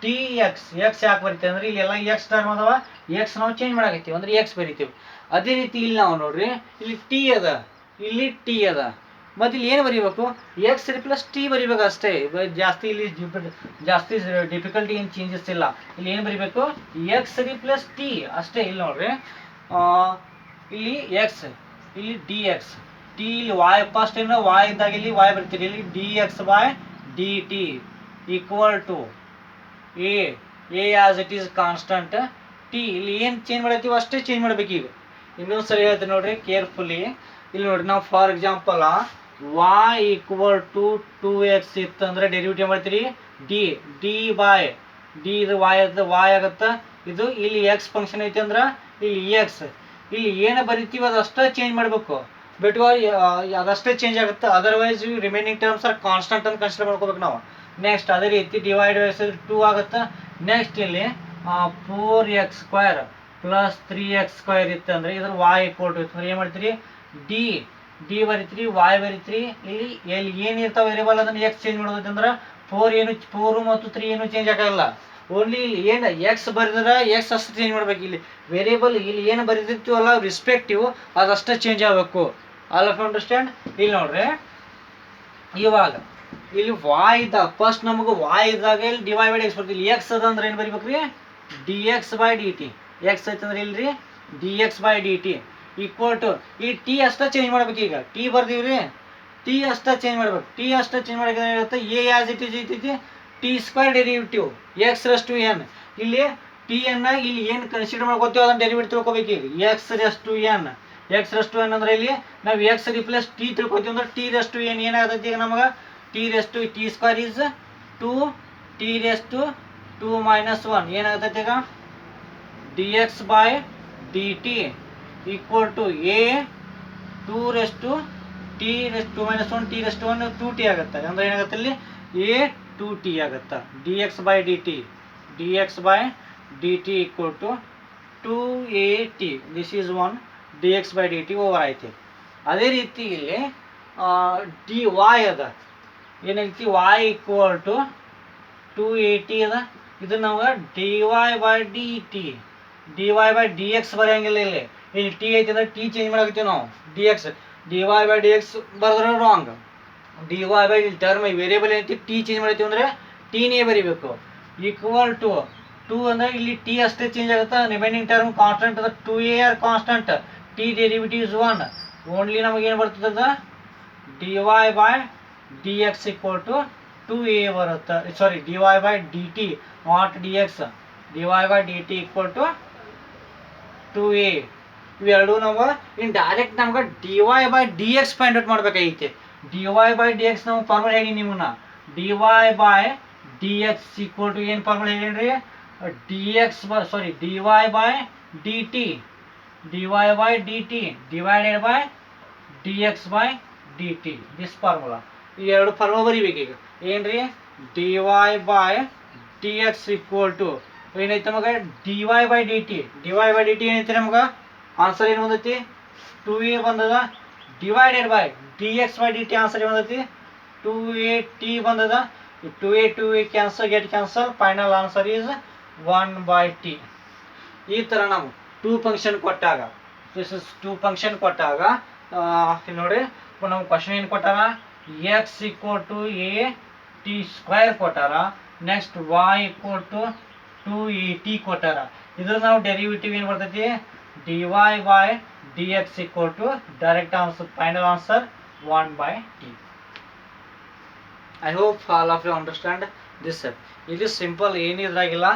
d x. X ಯಾಕೆ ಬರಿತೀವಿ ಅಂದ್ರೆ ಇಲ್ಲಿ ಎಲ್ಲ ಎಕ್ಸ್ ಟರ್ಮ್ ಅದಾವ, ಎಕ್ಸ್ ನಾವು ಚೇಂಜ್ ಮಾಡಾಕತ್ತೀವಿ ಅಂದ್ರೆ ಎಕ್ಸ್ ಬರಿತೀವಿ. ಅದೇ ರೀತಿ ಇಲ್ಲಿ ನಾವು ನೋಡ್ರಿ, ಇಲ್ಲಿ ಟಿ ಅದ, ಇಲ್ಲಿ ಟಿ ಅದ, ಮತ್ತು ಇಲ್ಲಿ ಏನು ಬರೀಬೇಕು? ಎಕ್ಸ್ ಪ್ಲಸ್ ಟಿ ಬರೀಬೇಕು ಅಷ್ಟೇ. ಜಾಸ್ತಿ ಇಲ್ಲಿ ಜಾಸ್ತಿ ಡಿಫಿಕಲ್ಟಿ ಏನು ಚೇಂಜಸ್ ಇಲ್ಲ. ಇಲ್ಲಿ ಏನು ಬರೀಬೇಕು? ಎಕ್ಸ್ ಪ್ಲಸ್ ಟಿ ಅಷ್ಟೇ. ಇಲ್ಲಿ ನೋಡ್ರಿ, ಇಲ್ಲಿ ಎಕ್ಸ್, ಇಲ್ಲಿ ಡಿ ಎಕ್ಸ್, ಟಿ ಇಲ್ಲಿ ವಾಯ್ ಫಸ್ಟ್ ಟೈಮ್ ವಾಯ್ ಇದ್ದಾಗ ಇಲ್ಲಿ ವಾಯ್ ಬರ್ತೀರಿ. ಇಲ್ಲಿ d x by d t equal to a as it is constant t. ಇಲ್ಲಿ ಏನು ಚೇಂಜ್ ಮಾಡತ್ತೀವಿ ಅಷ್ಟೇ ಚೇಂಜ್ ಮಾಡ್ಬೇಕು. ಈಗ ಇನ್ನೊಂದು ಸರಿ ಹೇಳ್ತೀನಿ ನೋಡ್ರಿ ಕೇರ್ಫುಲಿ. ಇಲ್ಲಿ ನೋಡ್ರಿ, ನಾವು for example y equal to 2x ಇತ್ತಂದ್ರೆ ಡೆರಿವಿಟಿವ್ ಮಾಡ್ತೀರಿ ಡಿ ಡಿ ಬೈ ಡಿ, ಇದು y ಆಗುತ್ತೆ. ಇದು ಇಲ್ಲಿ ಎಕ್ಸ್ ಫಂಕ್ಷನ್ ಐತಿ ಅಂದ್ರೆ ಇಲ್ಲಿ ಎಕ್ಸ್, ಇಲ್ಲಿ ಏನು ಬರಿತೀವಿ ಅದು ಅಷ್ಟೇ ಚೇಂಜ್ ಮಾಡಬೇಕು. ಬಿಟ್ವೀನ್ ಅದಷ್ಟೇ ಚೇಂಜ್ ಆಗುತ್ತೆ, otherwise remaining terms are constant ಅಂತ ಕನ್ಸಿಡರ್ ಮಾಡ್ಕೋಬೇಕು ನಾವು. ನೆಕ್ಸ್ಟ್ ಅದೇ ರೀತಿ ಡಿವೈಡ್ ಬೈ 2 ಆಗುತ್ತೆ. ನೆಕ್ಸ್ಟ್ ಇಲ್ಲಿ 4x² ಪ್ಲಸ್ 3x² ಇತ್ತು ಅಂದರೆ ಇದ್ರ y ಈಕ್ವಲ್ ಟು ಇತ್ತು ಅಂದ್ರೆ ಏನು ಮಾಡ್ತೀರಿ, ಡಿ ಬರಿತೀರಿ, y ಬರಿತೀರಿ. ಇಲ್ಲಿ ಏನಿರ್ತಾವೆ ವೇರಿಯಬಲ್ ಅದನ್ನು x ಚೇಂಜ್ ಮಾಡೋದೈತೆ ಅಂದ್ರೆ 4 ಮತ್ತು 3 ಏನು ಚೇಂಜ್ ಆಗಲ್ಲ. ಓನ್ಲಿ ಇಲ್ಲಿ ಏನು ಎಕ್ಸ್ ಬರೆದ್ರೆ ಎಕ್ಸ್ ಅಷ್ಟು ಚೇಂಜ್ ಮಾಡ್ಬೇಕು. ಇಲ್ಲಿ ವೇರಿಯಬಲ್ ಇಲ್ಲಿ ಏನು ಬರೆದಿರ್ತೀವಲ್ಲ ರಿಸ್ಪೆಕ್ಟಿವ್ ಅದಷ್ಟೇ ಚೇಂಜ್ ಆಗಬೇಕು. All of understand. ಇಲ್ಲಿ ನೋಡ್ರಿ, ಇವಾಗ ಇಲ್ಲಿ y ಇದ್ದಾಗ ಫಸ್ಟ್ ನಮಗೆ y ಇದ್ದಾಗ ಇಲ್ಲಿ ಡಿವೈ ಬೈ ಎಕ್ಸ್ ಬರ್ತೀವಿ. ಎಕ್ಸ್ ಅದ ಅಂದ್ರೆ ಏನು ಬರಿಬೇಕ್ರಿ, dx/dt. ಎಕ್ಸ್ ಐತಂದ್ರೆ ಇಲ್ರಿ dx/dt ಈಕ್ವಲ್ ಟು ಈ ಟಿ ಅಷ್ಟೇ ಚೇಂಜ್ ಮಾಡ್ಬೇಕು. ಈಗ ಟಿ ಬರ್ದೀವ್ರಿ, ಟಿ ಅಷ್ಟೇ ಚೇಂಜ್ ಮಾಡ್ಬೇಕು. ಟಿ ಅಷ್ಟೇ ಚೇಂಜ್ ಮಾಡಿದ್ರೆ ಏನಾಗುತ್ತೆ, ಎ ಆಸ್ ಇಟ್ ಈಸ್ ಐತಿ t² ಡೆರಿವಿಟಿವ್ x⁻n. ಇಲ್ಲಿ ಟಿ ಅನ್ನ ಇಲ್ಲಿ ಏನು ಕನ್ಸಿಡರ್ ಮಾಡ್ಕೋತೀವಿ ಅದನ್ನ ಡೆರಿವಿಟಿವ್ ತಿಳ್ಕೊಬೇಕು. ಈಗ x⁻n ಅಂದ್ರೆ ಇಲ್ಲಿ ನಾವು x ರಿಪ್ಲೇಸ್ ಟಿ ತಿಳ್ಕೊತೀವಿ ಅಂದ್ರೆ t⁻n ಏನಾಗುತ್ತೆ ಈಗ ನಮಗೆ t² is 2 t⁻2 - 1 ಏನಾಗುತ್ತೆ ಈಗ dx/dt equal to a 2 t⁻2 - 1 t⁻1 2t ಆಗುತ್ತೆ. ಅಂದ್ರೆ ಏನಾಗುತ್ತೆ ಇಲ್ಲಿ a 2t ಆಗುತ್ತೆ. dx/dt equal to 2at. This is 1 dx/dt over ಐತಿ. ಅದೇ ರೀತಿ ಇಲ್ಲಿ dy ಅದ ಏನೈತಿ y ಈಕ್ವಲ್ ಟು 2at ಅದ. ಇದು ನಾವು dy/dx ಬರೆಯಂಗಿಲ್ಲ. ಇಲ್ಲಿ ಟಿ ಐತಿ ಅಂದ್ರೆ ಟಿ ಚೇಂಜ್ ಮಾಡಾಕತ್ತೀವಿ ನಾವು dy/dx ಬರೆದ್ರೆ ರಾಂಗ್. dy ಟರ್ಮ್ ವೇರಿಯಬಲ್ ಏನೈತಿ ಟಿ ಚೇಂಜ್ ಮಾಡ್ತೀವಿ ಅಂದ್ರೆ ಟಿನೇ ಬರಿಬೇಕು. ಈಕ್ವಲ್ ಟು 2 ಅಂದ್ರೆ ಇಲ್ಲಿ ಟಿ ಅಷ್ಟೇ ಚೇಂಜ್ ಆಗುತ್ತೆ, ರಿಮೈನಿಂಗ್ ಟರ್ಮ್ ಕಾನ್ಸ್ಟೆಂಟ್ ಅದ. 2a are constant, t derivative is 1. Only ನಮಗೆ ಏನು ಬರ್ತದ dy/dx ಈಕ್ವಲ್ ಟು 2a ಬರುತ್ತೆ. Sorry dy/dt not dx. dy/dt equal to 2a. ಇವೆರಡು ನಾವು ಇನ್ ಡೈರೆಕ್ಟ್ ನಮ್ಗೆ dy/dx ಫೈಂಡ್ ಔಟ್ ಮಾಡ್ಬೇಕಾಗೈತಿ. dy/dx ನಾವು ಫಾರ್ಮುಲಾ ಹೇಳಿ ನಿಮ್ಮನ್ನ dy/dx ಈಕ್ವಲ್ ಟು ಏನು ಫಾರ್ಮುಲಾ ಹೇಳಿರಿ, dy/dt divided by dx/dt. This formula. ಈ ಎರಡು ಫಾರ್ಮುಲಾ ಬರೀಬೇಕು. ಈಗ ಏನ್ರಿ dy/dx ಈಕ್ವಲ್ ಟು ಏನೈತೆ ನಮಗೆ dy/dt ಏನೈತಿ ನಮ್ಗೆ ಆನ್ಸರ್ ಏನು ಬಂದೈತಿ 2a ಬಂದದ. ಡಿವೈಡೆಡ್ ಬೈ dx/dt ಆನ್ಸರ್ ಏನು ಬಂದೈತಿ 2at ಬಂದದ. 2a cancel, final answer is 1/t. ಈ ಥರ ನಾವು 2 ಫಂಕ್ಷನ್ ಕೊಟ್ಟಾಗ ಇಲ್ಲಿ ನೋಡಿ ನಾವು ಕ್ವಶನ್ ಏನು ಕೊಟ್ಟಾರ, x ಈಕ್ವಲ್ ಟು at² ಕೊಟ್ಟಾರ. Next y equal to 2at ಕೊಟ್ಟಾರ. ಇದ್ರ ನಾವು ಡೆರಿವಿಟಿವ್ ಏನು ಬರ್ತೈತಿ dy/dx equal to direct answer, final answer 1/t. I hope all of you understand this. ಇಲ್ಲಿ ಸಿಂಪಲ್ ಏನಿದ್ರಾಗಿಲ್ಲ,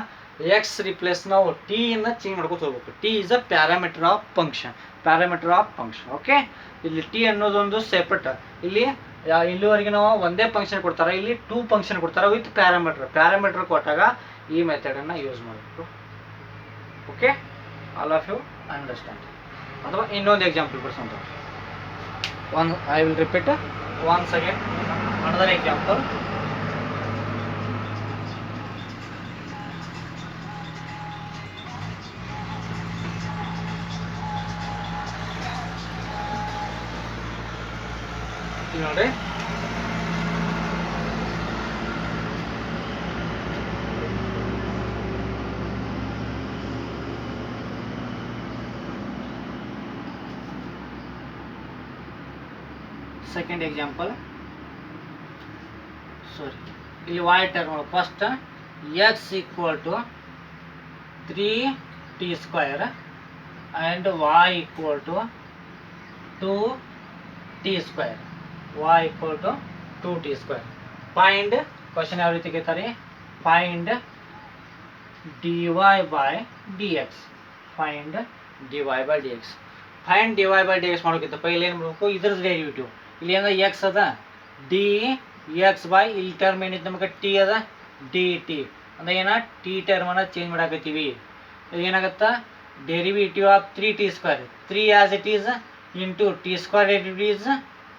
ಎಕ್ಸ್ ರಿಪ್ಲೇಸ್ ನಾವು ಟಿ ಇಂದ ಚೇಂಜ್ ಮಾಡ್ಕೊತ ಹೋಗ್ಬೇಕು. T is a parameter of function. Okay. ಇಲ್ಲಿ ಟಿ ಅನ್ನೋದೊಂದು ಸೆಪ್ರೇಟ್. ಇಲ್ಲಿವರೆಗೆ ನಾವು ಒಂದೇ ಫಂಕ್ಷನ್ ಕೊಡ್ತಾರೆ, ಇಲ್ಲಿ 2 ಫಂಕ್ಷನ್ ಕೊಡ್ತಾರೆ ವಿತ್ ಪ್ಯಾರಾಮೀಟರ್ ಕೊಟ್ಟಾಗ ಈ ಮೆಥಡನ್ನು ಯೂಸ್ ಮಾಡಬೇಕು. Okay, all of you understand. ಅಥವಾ ಇನ್ನೊಂದು ಎಕ್ಸಾಂಪಲ್ ಕೊಡ್ಸೋಂತ. I will repeat once again another example. ನೋಡಿ, ಸೆಕೆಂಡ್ ಎಕ್ಸಾಂಪಲ್. ಇಲ್ಲಿ y term first x equal to 3t² and y equal to 2t². Find question ಯಾವ ರೀತಿ ಕೇಳ್ತಾರೆ, ಫೈಂಡ್ dy/dx. ಫೈಂಡ್ dy/dx ಮಾಡೋಕ್ಕಿಂತ ಪೈಲೆ ಏನು ಮಾಡಬೇಕು, ಇದ್ರದ್ದು ಡೆರಿವಿಟಿವ್. ಇಲ್ಲಿ ಏನದ x ಅದ dx ಬೈ ಇಲ್ಲಿ ಟರ್ಮ್ ಏನಿತ್ತು ನಮಗೆ ಟಿ ಅದ dt. ಅಂದ್ರೆ ಏನ ಟಿ ಟರ್ಮನ್ನು ಚೇಂಜ್ ಮಾಡಾಕತ್ತೀವಿ. ಏನಾಗತ್ತಾ derivative of 3t². 3 as it is into t square derivative is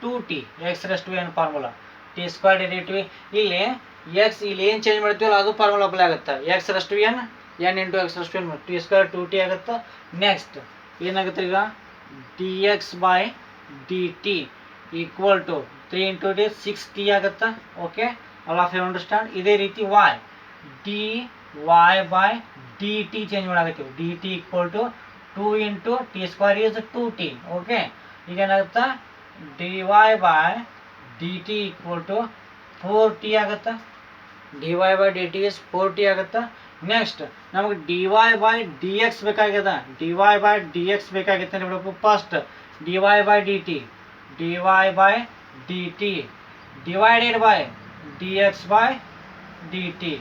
2t x raise to n formula. T square derivative ಇಲ್ಲಿ ಎಕ್ಸ್ ಇಲ್ಲಿ ಏನು ಚೇಂಜ್ ಮಾಡ್ತೀವಲ್ಲ ಅದು ಫಾರ್ಮುಲಾ ಅಪ್ಲೈ ಆಗುತ್ತೆ. X raise to n n into x raise to n t square 2t ಆಗುತ್ತೆ. Next ಏನಾಗುತ್ತೆ ಈಗ d x by d t equal to 3 into d 6t ಆಗುತ್ತೆ. Okay, all of you understand. ಇದೇ ರೀತಿ y d y by d t change ಮಾಡಾಕತ್ತೀವಿ. D t equal to 2 into t square is 2t. Okay, ಈಗ ಏನಾಗುತ್ತೆ d y by d t equal to 4t ಆಗುತ್ತೆ. D y by d t is 4t ಆಗುತ್ತೆ. Next ನಮಗೆ d y by d x ಬೇಕಾಗ್ಯದ. D y by d x ಬೇಕಾಗಿತ್ತು ನೋಡಬೇಕು. First d y by d t divided by d x by d t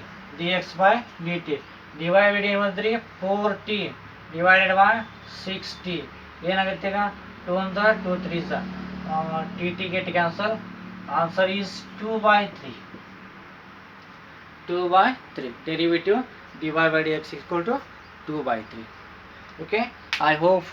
divided ಏನು ಮಾಡಿದ್ರಿ 4t divided by 6t ಏನಾಗುತ್ತೆ ಈಗ 2 1 2 3 T T get cancel. Answer is 2/3. Derivative dy by dx equal to 2/3. Okay, I hope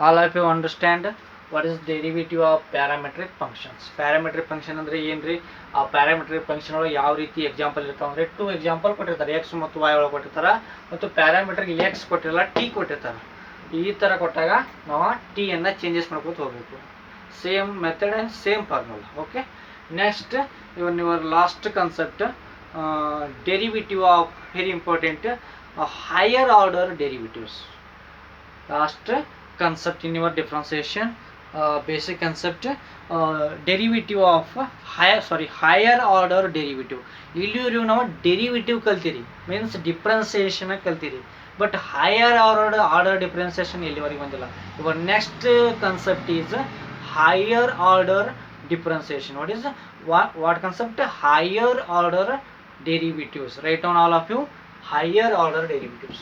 all of you understand what is derivative of parametric functions. Parametric function ಅಂದ್ರೆ ಏನ್ರಿ? ಆ parametric function ಒಳಗೆ ಯಾವ ರೀತಿ example ಇರ್ತಾವ ಅಂದ್ರೆ 2 ಎಕ್ಸಾಂಪಲ್ ಕೊಟ್ಟಿರ್ತಾರೆ, x ಮತ್ತು y ಒಳಗೆ ಕೊಟ್ಟಿರ್ತಾರೆ, ಮತ್ತು ಪ್ಯಾರಾಮೀಟರ್ಗೆ x ಕೊಟ್ಟಿರಲ್ಲ t ಕೊಟ್ಟಿರ್ತಾರೆ. ಈ ಥರ ಕೊಟ್ಟಾಗ ನಾವು t ಅನ್ನ ಚೇಂಜಸ್ ಮಾಡ್ಕೊತ ಹೋಗಬೇಕು. Same method and same formula. Okay, next your last concept, derivative of very important higher order derivatives. Last concept in your differentiation, basic concept, derivative of higher order derivative. ಇಲ್ಲಿ ನಾವು derivative ಕಲ್ತೀರಿ, means differentiation ಕಲ್ತೀರಿ, but higher order differentiation ಇಲ್ಲಿವರೆಗೆ ಬಂದಿಲ್ಲ. ಇವಾಗ next concept is higher order differentiation. What concept? Higher order derivatives. Write down all of you, higher order derivatives.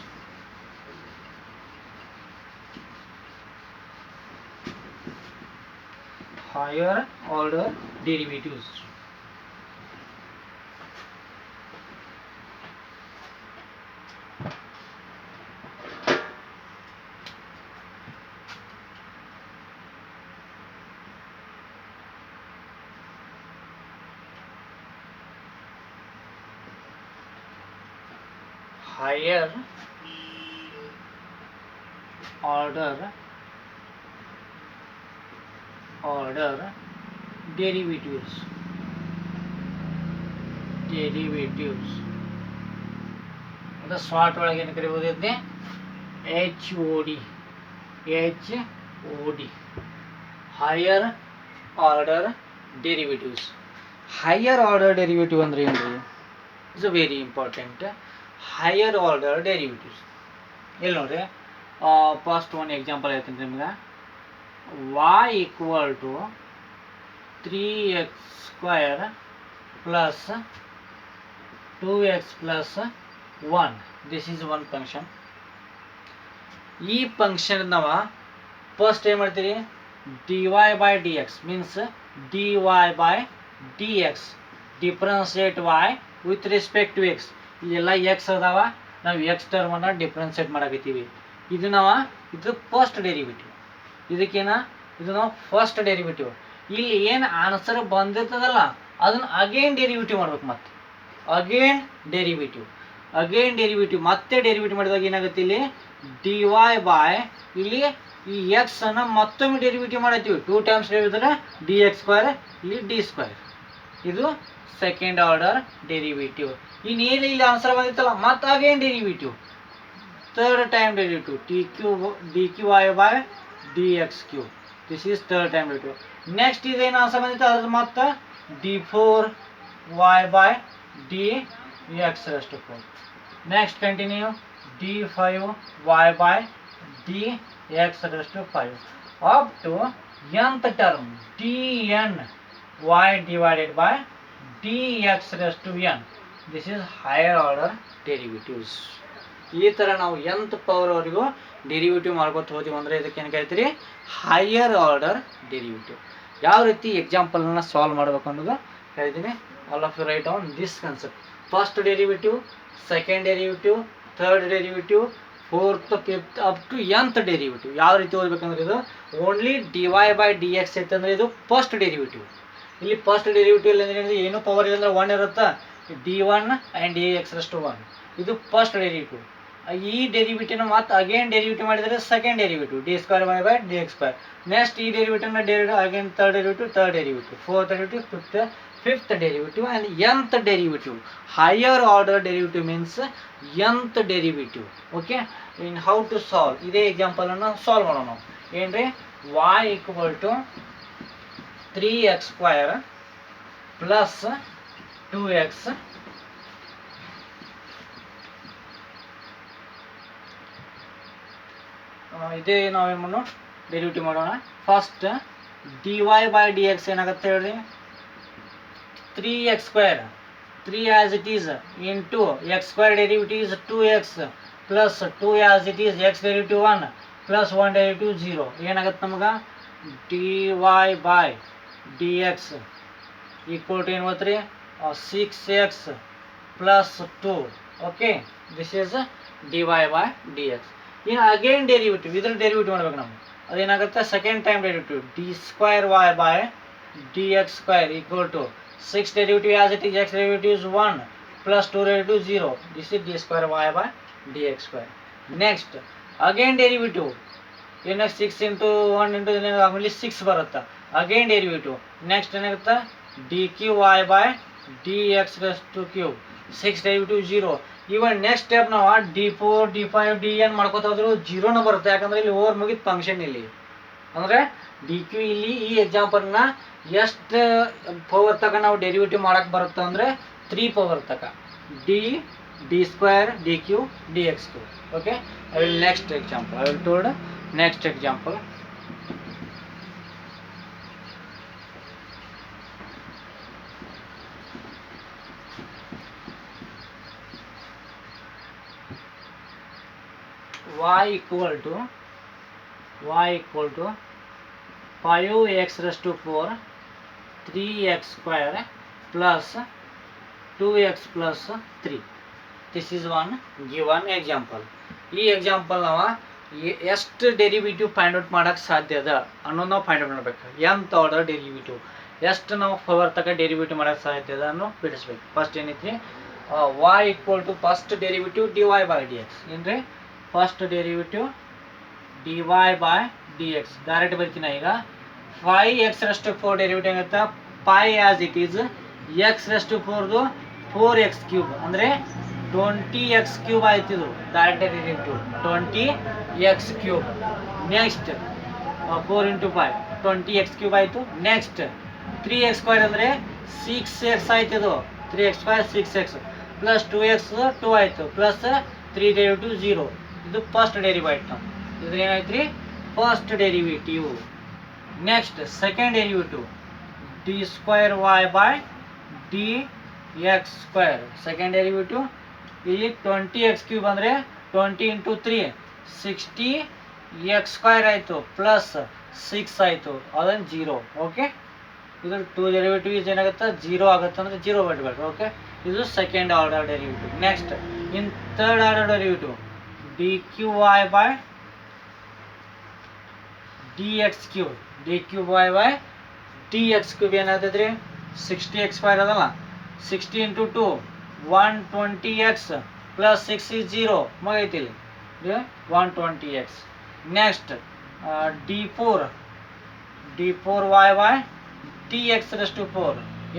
Higher order derivatives. Higher order derivatives. ಅದು short ಒಳಗೆ ಏನು ಕರಿಬಹುದು ಇದನ್ನೇ HOD. Higher order derivatives. Higher order derivative ಅಂದ್ರೆ ಏನ್ರಿ? It's very important. Higher order derivatives ಇಲ್ಲಿ ನೋಡ್ರಿ, first ಒಂದು ಎಕ್ಸಾಂಪಲ್ ಹೇಳ್ತೀನಿ ನಿಮ್ಗೆ. y equal to 3x square plus 2x plus 1. This is one function. ಈ ಫಂಕ್ಷನ್ ನಾವು ಫಸ್ಟ್ ಏನು ಮಾಡ್ತೀರಿ? dy by dx means dy by dx differentiate y with respect to x. ಇಲ್ಲೆಲ್ಲ x ಅದಾವ, ನಾವು x ಟರ್ಮನ್ನು ಡಿಫ್ರೆನ್ಸಿಯೇಟ್ ಮಾಡಕತ್ತೀವಿ. ಇದು ಫಸ್ಟ್ ಡೆರಿವೇಟಿವ್. ಇದು ನಾವು ಫಸ್ಟ್ ಡೆರಿವೇಟಿವ್. ಇಲ್ಲಿ ಏನು ಆನ್ಸರ್ ಬಂದಿರ್ತದಲ್ಲ ಅದನ್ನು ಅಗೇನ್ ಡೆರಿವೇಟಿವ್ ಮಾಡ್ಬೇಕು. ಮತ್ತೆ ಅಗೇನ್ ಡೆರಿವೇಟಿವ್ ಮತ್ತೆ ಡೆರಿವೇಟಿವ್ ಮಾಡಿದಾಗ ಏನಾಗುತ್ತೆ? ಇಲ್ಲಿ dy by ಇಲ್ಲಿ ಈ ಎಕ್ಸ್ ಅನ್ನ ಮತ್ತೊಮ್ಮೆ ಡೆರಿವೇಟಿವ್ ಮಾಡತ್ತೀವಿ. 2 ಟೈಮ್ಸ್ ಡೆರಿವೇಟಿವ್ dx ಸ್ಕ್ವೇರ್, ಇಲ್ಲಿ ಡಿ ಸ್ಕ್ವೇರ್. ಇದು ಸೆಕೆಂಡ್ ಆರ್ಡರ್ ಡೆರಿವೇಟಿವ್. ಇನ್ನೇನು ಇಲ್ಲಿ ಆನ್ಸರ್ ಬಂದಿತ್ತಲ್ಲ ಮತ್ತೆ again derivative, third time derivative dqy by dx cube. This is third time derivative. Next ಇದೇನು ಆನ್ಸರ್ ಬಂದಿತ್ತು ಅದ್ರ ಮತ್ತೆ d4y by dx raised to 4. Next continue d5y by dx raised to 5 up to nth term dny divided by dx raised to n. This is higher order derivatives. ಈ ಥರ ನಾವು nth power ವರೆಗೂ derivative ಮಾಡ್ಕೊತ ಹೋದ್ವಿ ಅಂದರೆ ಇದಕ್ಕೆ ಏನು ಕರಿತೀರಿ? Higher order derivative. ಯಾವ ರೀತಿ ಎಕ್ಸಾಂಪಲ್ನ ಸಾಲ್ವ್ ಮಾಡಬೇಕು ಅನ್ನೋದು ಹೇಳ್ತೀನಿ. All of you write down this concept. First derivative, second derivative, third derivative, 4th 5th up to nth derivative. ಯಾವ ರೀತಿ ಓದಬೇಕಂದ್ರೆ ಇದು ಓನ್ಲಿ dy/dx ಐತಂದ್ರೆ ಇದು ಫಸ್ಟ್ ಡೆರಿವಿಟಿವ್. ಇಲ್ಲಿ ಫಸ್ಟ್ ಡೆರಿವಿಟಿವ್ ಅಂದ್ರೆ ಏನು ಪವರ್ ಇಲ್ಲ ಅಂದ್ರೆ 1 ಇರುತ್ತಾ, d1 ಆ್ಯಂಡ್ dx/1 ಇದು ಫಸ್ಟ್ ಡೆರಿವಿಟಿವ್. ಈ ಡೆರಿವಿಟಿವ್ನ ಮತ್ತೆ ಅಗೇನ್ ಡೆರಿವಿಟಿವ್ ಮಾಡಿದರೆ ಸೆಕೆಂಡ್ ಡೆರಿವಿಟಿವ್ d2y/dx². ನೆಕ್ಸ್ಟ್ ಈ ಡೆರಿವಿಟಿವ್ನ again third derivative, fourth derivative, fifth derivative and nth derivative. Higher order derivative means nth derivative. Okay, in how to solve ಇದೇ example ಅನ್ನು solve ಮಾಡೋಣ. ಏನ್ರಿ y equal to 3x² plus 2x ಇದೇ ನಾವೇನು ಮಾಡೋಣ derivative ಮಾಡೋಣ. ಫಸ್ಟ್ dy/dx ಏನಾಗುತ್ತೆ ಹೇಳ್ರಿ, 3x², 3 as it is into x² derivative is 2x plus 2 as it is x derivative 1 plus 1 derivative 0. ಏನಾಗುತ್ತೆ ನಮಗೆ dy/dx equal to ಏನು ಬರುತ್ತೆ 6x plus 2. Okay, this is dy/dx. ಇನ್ನು ಅಗೇನ್ ಡೆರಿವಿಟಿವ್, ಇದ್ರ derivative ಮಾಡ್ಬೇಕು ನಾವು. ಅದೇನಾಗುತ್ತೆ second time derivative d²y/dx² equal to 6 derivative as it is x derivative is 1 plus 2 derivative 0. This is d²y/dx². Next again derivative, ಏನು 6 into 1 into only 6 ಬರುತ್ತೆ. Again derivative next ಏನಾಗುತ್ತೆ dqy/dx⁵, 6 derivative 0. ಇವನ್ next step ನಾವು d4 d5 dn ಮಾಡ್ಕೋತಾ ಹೋದ್ರು 0ನ ಬರುತ್ತೆ. ಯಾಕಂದ್ರೆ ಇಲ್ಲಿ over ಮುಗಿದ ಫಂಕ್ಷನ್ ಇಲ್ಲಿ ಅಂದ್ರೆ dq. ಇಲ್ಲಿ ಈ ಎಕ್ಸಾಂಪಲ್ನ ಎಷ್ಟು ಪವರ್ ತಕ ನಾವು ಡೆರಿವಿಟಿವ್ ಮಾಡಕ್ಕೆ ಬರುತ್ತೆ ಅಂದರೆ 3 ಪವರ್ ತಕ d² dq dx². Okay, I will next example, I will told next example. y equal to 5x⁴ 3x² plus 2x plus 3. This is one given example. ಈ ಎಕ್ಸಾಂಪಲ್ ನಾವು ಎಷ್ಟು ಡೆರಿವಿಟಿವ್ ಫೈಂಡ್ ಔಟ್ ಮಾಡಕ್ಕೆ ಸಾಧ್ಯ ಅದ ಅನ್ನೋದು ನಾವು find out ಮಾಡಬೇಕು. nth order derivative ಎಷ್ಟು ನಾವು ಪವರ್ ತಕ ಡೆರಿವಿಟಿವ್ ಮಾಡಕ್ಕೆ ಸಾಧ್ಯ ಅದ ಅನ್ನೋ ಬಿಡಿಸ್ಬೇಕು. ಫಸ್ಟ್ ಏನೈತಿ y equal to first derivative dy/dx. ಏನ್ರಿ ಫಸ್ಟ್ ಡೆರಿವಿಟಿವ್ dy/dx ಡೈರೆಕ್ಟ್ ಬರ್ತೀನಿ ಈಗ. 5x⁴ ಡೆರಿವಿಟಿವ್ ಆಗುತ್ತೆ pi as it is x⁴ 4x³ ಅಂದರೆ 20x³ ಆಯ್ತಿದು direct derivative 20x³. Next 4 into 5 20x³ ಆಯಿತು. ನೆಕ್ಸ್ಟ್ 3x² ಅಂದರೆ 6x ಆಯ್ತಿದು 3x² 6x plus 2x 2 ಆಯಿತು plus 3 derivative 0. ಇದು ಫಸ್ಟ್ ಡೆರಿವೇಟಿವ್. ಇದ್ರ ಏನಾಯ್ತು ರೀ first derivative. Next second derivative d²y/dx². Second derivative ಇಲ್ಲಿ 20x³ ಅಂದರೆ 20 into 3 60x² ಆಯಿತು ಪ್ಲಸ್ 6 ಆಯಿತು ಅದನ್ನು 0. ಓಕೆ, ಇದು 2 ಡೆರಿವೇಟಿವ್ ಏನಾಗುತ್ತೆ 0 ಆಗುತ್ತೆ ಅಂದರೆ 0 ಬಿಡಬೇಕು. ಓಕೆ, ಇದು second order derivative. Next in third order derivative dqy/dx³ ಏನಾಗ್ತದ್ರಿ 60x² ಅದಲ್ಲ 60 into 2 120x plus 6 is 0 ಮುಗೈತಿ ಇಲ್ಲಿ 120x. ನೆಕ್ಸ್ಟ್ d4y/dx⁴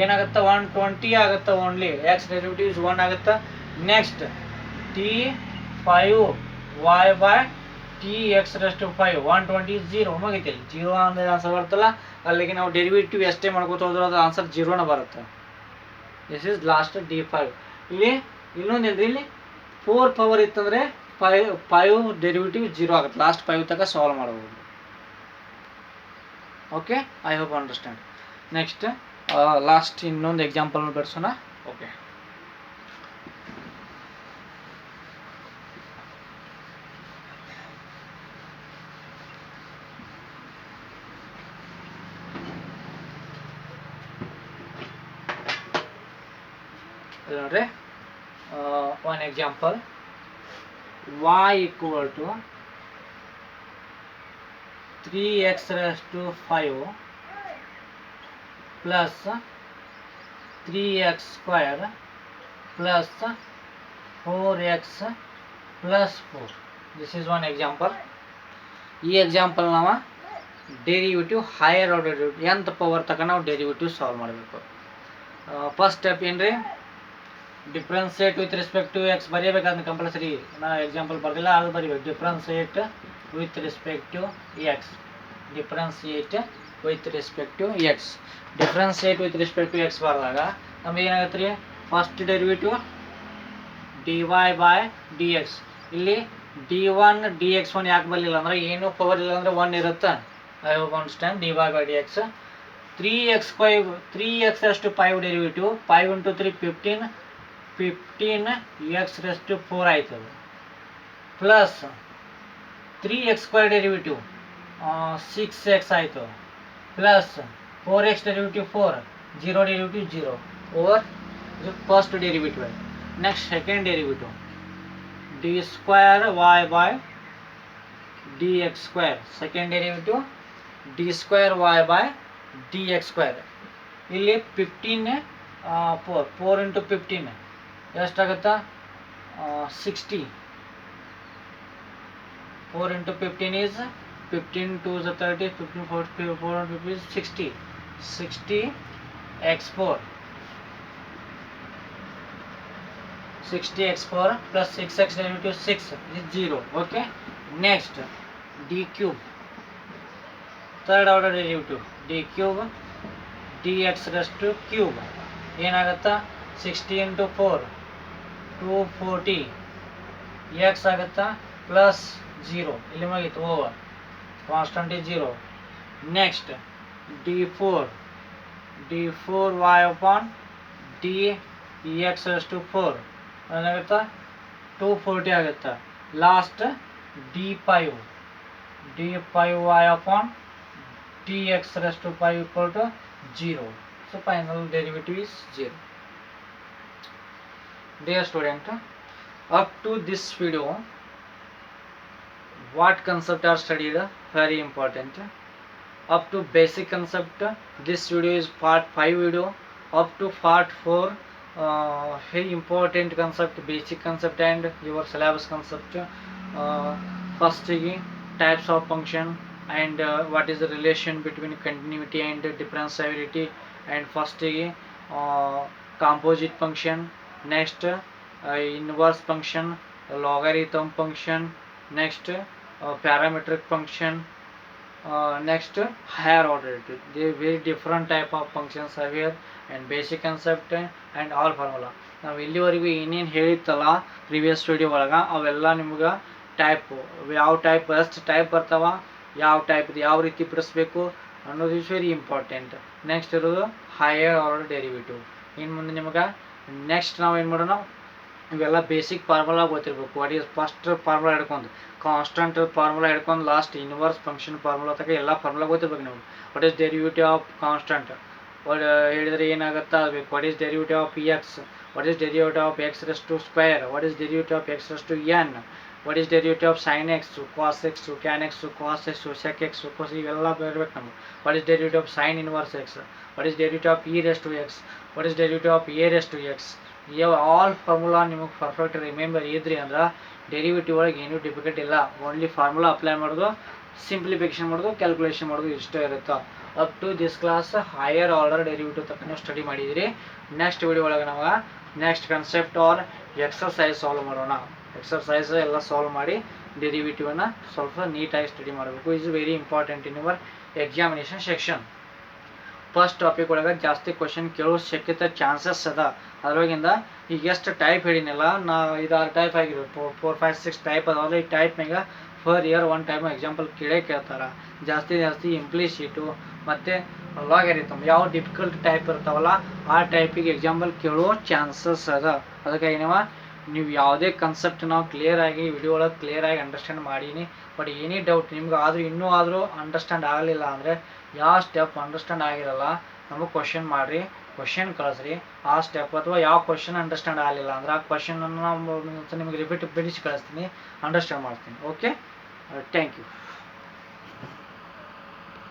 ಏನಾಗುತ್ತೆ 120 ಆಗುತ್ತೆ ಓನ್ಲಿ x ಡೆರಿವಿಟಿವ್ ಇಸ್ 1 ಆಗುತ್ತೆ. ನೆಕ್ಸ್ಟ್ d5y/dx⁵ 120 0 ಮುಗೈತಿ ಇಲ್ಲಿ 0 ಅಂದ್ರೆ ಆನ್ಸರ್ ಬರ್ತಲ್ಲ. ಅಲ್ಲಿಗೆ ನಾವು ಡೆರಿವಿಟಿವ್ ಎಷ್ಟೇ ಮಾಡ್ಕೋತ ಹೋದ್ರೂ ಅದು ಆನ್ಸರ್ 0ನ ಬರುತ್ತೆ. This is last d5. ಇಲ್ಲಿ ಇನ್ನೊಂದಿಲ್ರಿ ಇಲ್ಲಿ 4 ಪವರ್ ಇತ್ತಂದರೆ 5 ಡೆರಿವಿಟಿವ್ 0 ಆಗುತ್ತೆ. ಲಾಸ್ಟ್ 5 ತನಕ ಸಾಲ್ವ್ ಮಾಡಬಹುದು. Okay, I hope understand. Next last ಇನ್ನೊಂದು ಎಕ್ಸಾಂಪಲ್ ಬಿಡಿಸೋಣ. ಓಕೆ, ನೋಡ್ರಿ one example. y equal to 3x raised to 5 plus 3x square plus 4x plus 4. This is one example. ಈ example ನಾವು derivative higher order nth power ತನಕ ನಾವು derivative solve ಮಾಡಬೇಕು. First step ಏನ್ರಿ, differentiate with respect to x ಬರೀಬೇಕಾದ್ರೆ compulsory. ನಾ example ಬರ್ದಿಲ್ಲ, ಅದು ಬರೀಬೇಕು. Differentiate with respect to x. Differentiate with respect to x. Differentiate with respect to x ಬರೆದಾಗ ನಮ್ಗೆ ಏನಾಗುತ್ತೆ ರೀ, first derivative dy by d x. ಇಲ್ಲಿ d1 dx1 ಯಾಕೆ ಬರಲಿಲ್ಲ ಅಂದ್ರೆ ಏನು ಪವರ್ ಇಲ್ಲ ಅಂದ್ರೆ 1 ಇರುತ್ತೆ. I hope understand. dy by d X 3x raised to 5 derivative 5 into 3 15 x raised to 4 ಆಯ್ತದೆ. Plus 3x square derivative 6x ಆಯಿತು. Plus 4x derivative 4 0 derivative 0 over first derivative. Next second derivative D square y by d X square. Second derivative D square y by d X square. ಇಲ್ಲಿ 15 4 into 15 ಎಷ್ಟಾಗುತ್ತಾ 60. 4 into 15 is 15 2 is 30, 15 4 50 is 60. 60 x4 60x4 plus 6x derivative 6 is 0. Okay. Next d cube, third order derivative d cube dx raised to cube ಏನಾಗುತ್ತಾ 60 into 4 240 x ಆಗುತ್ತಾ plus 0. ಇಲ್ಲಿ ಮುಗಿತು over constant is 0. Next d4 y upon dx raised to 4 ಏನಾಗುತ್ತಾ 240 ಆಗುತ್ತಾ. Last d5 y upon dx raised to 5 equal to 0. So final derivative is 0. Dear student, up to this video what concept are studied? Very important. Up to basic concept, this video is part 5 video. Up to part 4 very important concept, basic concept and your syllabus concept. First types of function and what is the relation between continuity and differentiability, and first composite function. Next inverse function, logarithm function. Next parametric function. Next higher order. They very different type of functions are here, and basic concept and all formula. ನಾವು ಇಲ್ಲಿವರೆಗೂ ಏನೇನು ಹೇಳಿತ್ತಲ್ಲ previous video ಒಳಗೆ ಅವೆಲ್ಲ ನಿಮ್ಗೆ type ಯಾವ type ಎಷ್ಟು type ಬರ್ತಾವ, ಯಾವ ಟೈಪ್ ಯಾವ ರೀತಿ ಬಿಡಿಸ್ಬೇಕು ಅನ್ನೋದು ಇಸ್ ವೆರಿ ಇಂಪಾರ್ಟೆಂಟ್. ನೆಕ್ಸ್ಟ್ ಇರೋದು ಹೈಯರ್ ಆರ್ಡರ್ ಡೆರಿವಿಟಿವ್. ಇನ್ನು ಮುಂದೆ ನಿಮ್ಗೆ ನೆಕ್ಸ್ಟ್ ನಾವು ಏನು ಮಾಡೋಣ, ಇವೆಲ್ಲ ಬೇಸಿಕ್ ಫಾರ್ಮುಲಾ ಗೊತ್ತಿರಬೇಕು. ವಾಟ್ ಈಸ್ ಫಸ್ಟ್ ಫಾರ್ಮುಲಾ ಹಿಡ್ಕೊಂಡು ಕಾನ್ಸ್ಟಂಟ್ ಫಾರ್ಮುಲಾ ಹಿಡ್ಕೊಂಡು ಲಾಸ್ಟ್ ಇನ್ವರ್ಸ್ ಫಂಕ್ಷನ್ ಫಾರ್ಮುಲಾ ತನಕ ಎಲ್ಲ ಫಾರ್ಮುಲಾ ಗೊತ್ತಿರ್ಬೇಕು ನಿಮ್ಗೆ. What is derivative of constant ಹೇಳಿದರೆ ಏನಾಗುತ್ತಾ ಬೇಕು. What is derivative of X, what is derivative of X raised to square, what is derivative of X raised to n, what is derivative of sine x, cos x, can x, cos x, sec x, cos ಇವೆಲ್ಲ ಬರಬೇಕು ನಮ್ಗೆ. What is derivative of sine inverse x, what is derivative of e raised to x, what is derivative of a raised to x. All formula ನಿಮಗೆ perfect remember ಇದ್ರಿ ಅಂದ್ರೆ derivative ಒಳಗೆ ಏನೂ difficult ಇಲ್ಲ. Only formula apply ಮಾಡೋದು, simplification ಮಾಡೋದು, calculation ಮಾಡೋದು ಇಷ್ಟ ಇರುತ್ತೆ. Up to this class higher order derivative ತಕ್ಕ ನೀವು ಸ್ಟಡಿ ಮಾಡಿದಿರಿ. ನೆಕ್ಸ್ಟ್ ವಿಡಿಯೋ ಒಳಗೆ ನಾವು next concept or exercise solve ಮಾಡೋಣ. ಎಕ್ಸರ್ಸೈಸ್ ಎಲ್ಲ ಸಾಲ್ವ್ ಮಾಡಿ ಡೆರಿವಿಟಿವ್ನ ಸ್ವಲ್ಪ ನೀಟಾಗಿ ಸ್ಟಡಿ ಮಾಡಬೇಕು. Is very important in your examination section. First topic ಒಳಗೆ ಜಾಸ್ತಿ ಕ್ವಶನ್ ಕೇಳೋ ಶಕ್ಯತೆ ಚಾನ್ಸಸ್ ಅದ. ಅದ್ರೊಳಗಿಂದ ಈಗ ಎಷ್ಟು ಟೈಪ್ ಹೇಳಿನಲ್ಲ, ನಾ 5-6 ಟೈಪ್ ಆಗಿರೋದು 4, 5, 6 ಟೈಪ್ ಅದಾವಲ್ಲ. ಈ ಟೈಪ್ ಮ್ಯಾಗ for year one time example ಕೇಳ್ತಾರೆ. ಜಾಸ್ತಿ ಇಂಪ್ಲಿಸಿಟು ಮತ್ತು ಲಾಗರಿಥಮ್ ಯಾವ ಡಿಫಿಕಲ್ಟ್ ಟೈಪ್ ಇರ್ತಾವಲ್ಲ ಆ ಟೈಪಿಗೆ ಎಕ್ಸಾಂಪಲ್ ಕೇಳೋ ಚಾನ್ಸಸ್ ಅದ. ಅದಕ್ಕೆ ನೀವು ಯಾವುದೇ ಕನ್ಸೆಪ್ಟ್ ನಾವು ಕ್ಲಿಯರಾಗಿ ವಿಡಿಯೋ ಒಳಗೆ ಕ್ಲಿಯರಾಗಿ ಅಂಡರ್ಸ್ಟ್ಯಾಂಡ್ ಮಾಡೀನಿ. ಬಟ್ ಏನೇ ಡೌಟ್ ನಿಮ್ಗೆ ಆದರೂ ಅಂಡರ್ಸ್ಟ್ಯಾಂಡ್ ಆಗಲಿಲ್ಲ ಅಂದರೆ ಯಾವ ಸ್ಟೆಪ್ ಅಂಡರ್ಸ್ಟ್ಯಾಂಡ್ ಆಗಿರಲ್ಲ ನಮಗೆ ಕ್ವಶನ್ ಮಾಡಿರಿ. ಕ್ವಶನ್ ಕಳಿಸ್ರಿ ಆ ಸ್ಟೆಪ್, ಅಥವಾ ಯಾವ ಕ್ವಶನ್ ಅಂಡರ್ಸ್ಟ್ಯಾಂಡ್ ಆಗಲಿಲ್ಲ ಅಂದ್ರೆ ಆ ಕ್ವಶನನ್ನು ನಿಮಗೆ ರಿಪೀಟ್ ಬಿಡಿಸಿ ಕಳಿಸ್ತೀನಿ, ಅಂಡರ್ಸ್ಟ್ಯಾಂಡ್ ಮಾಡ್ತೀನಿ. Okay, thank you.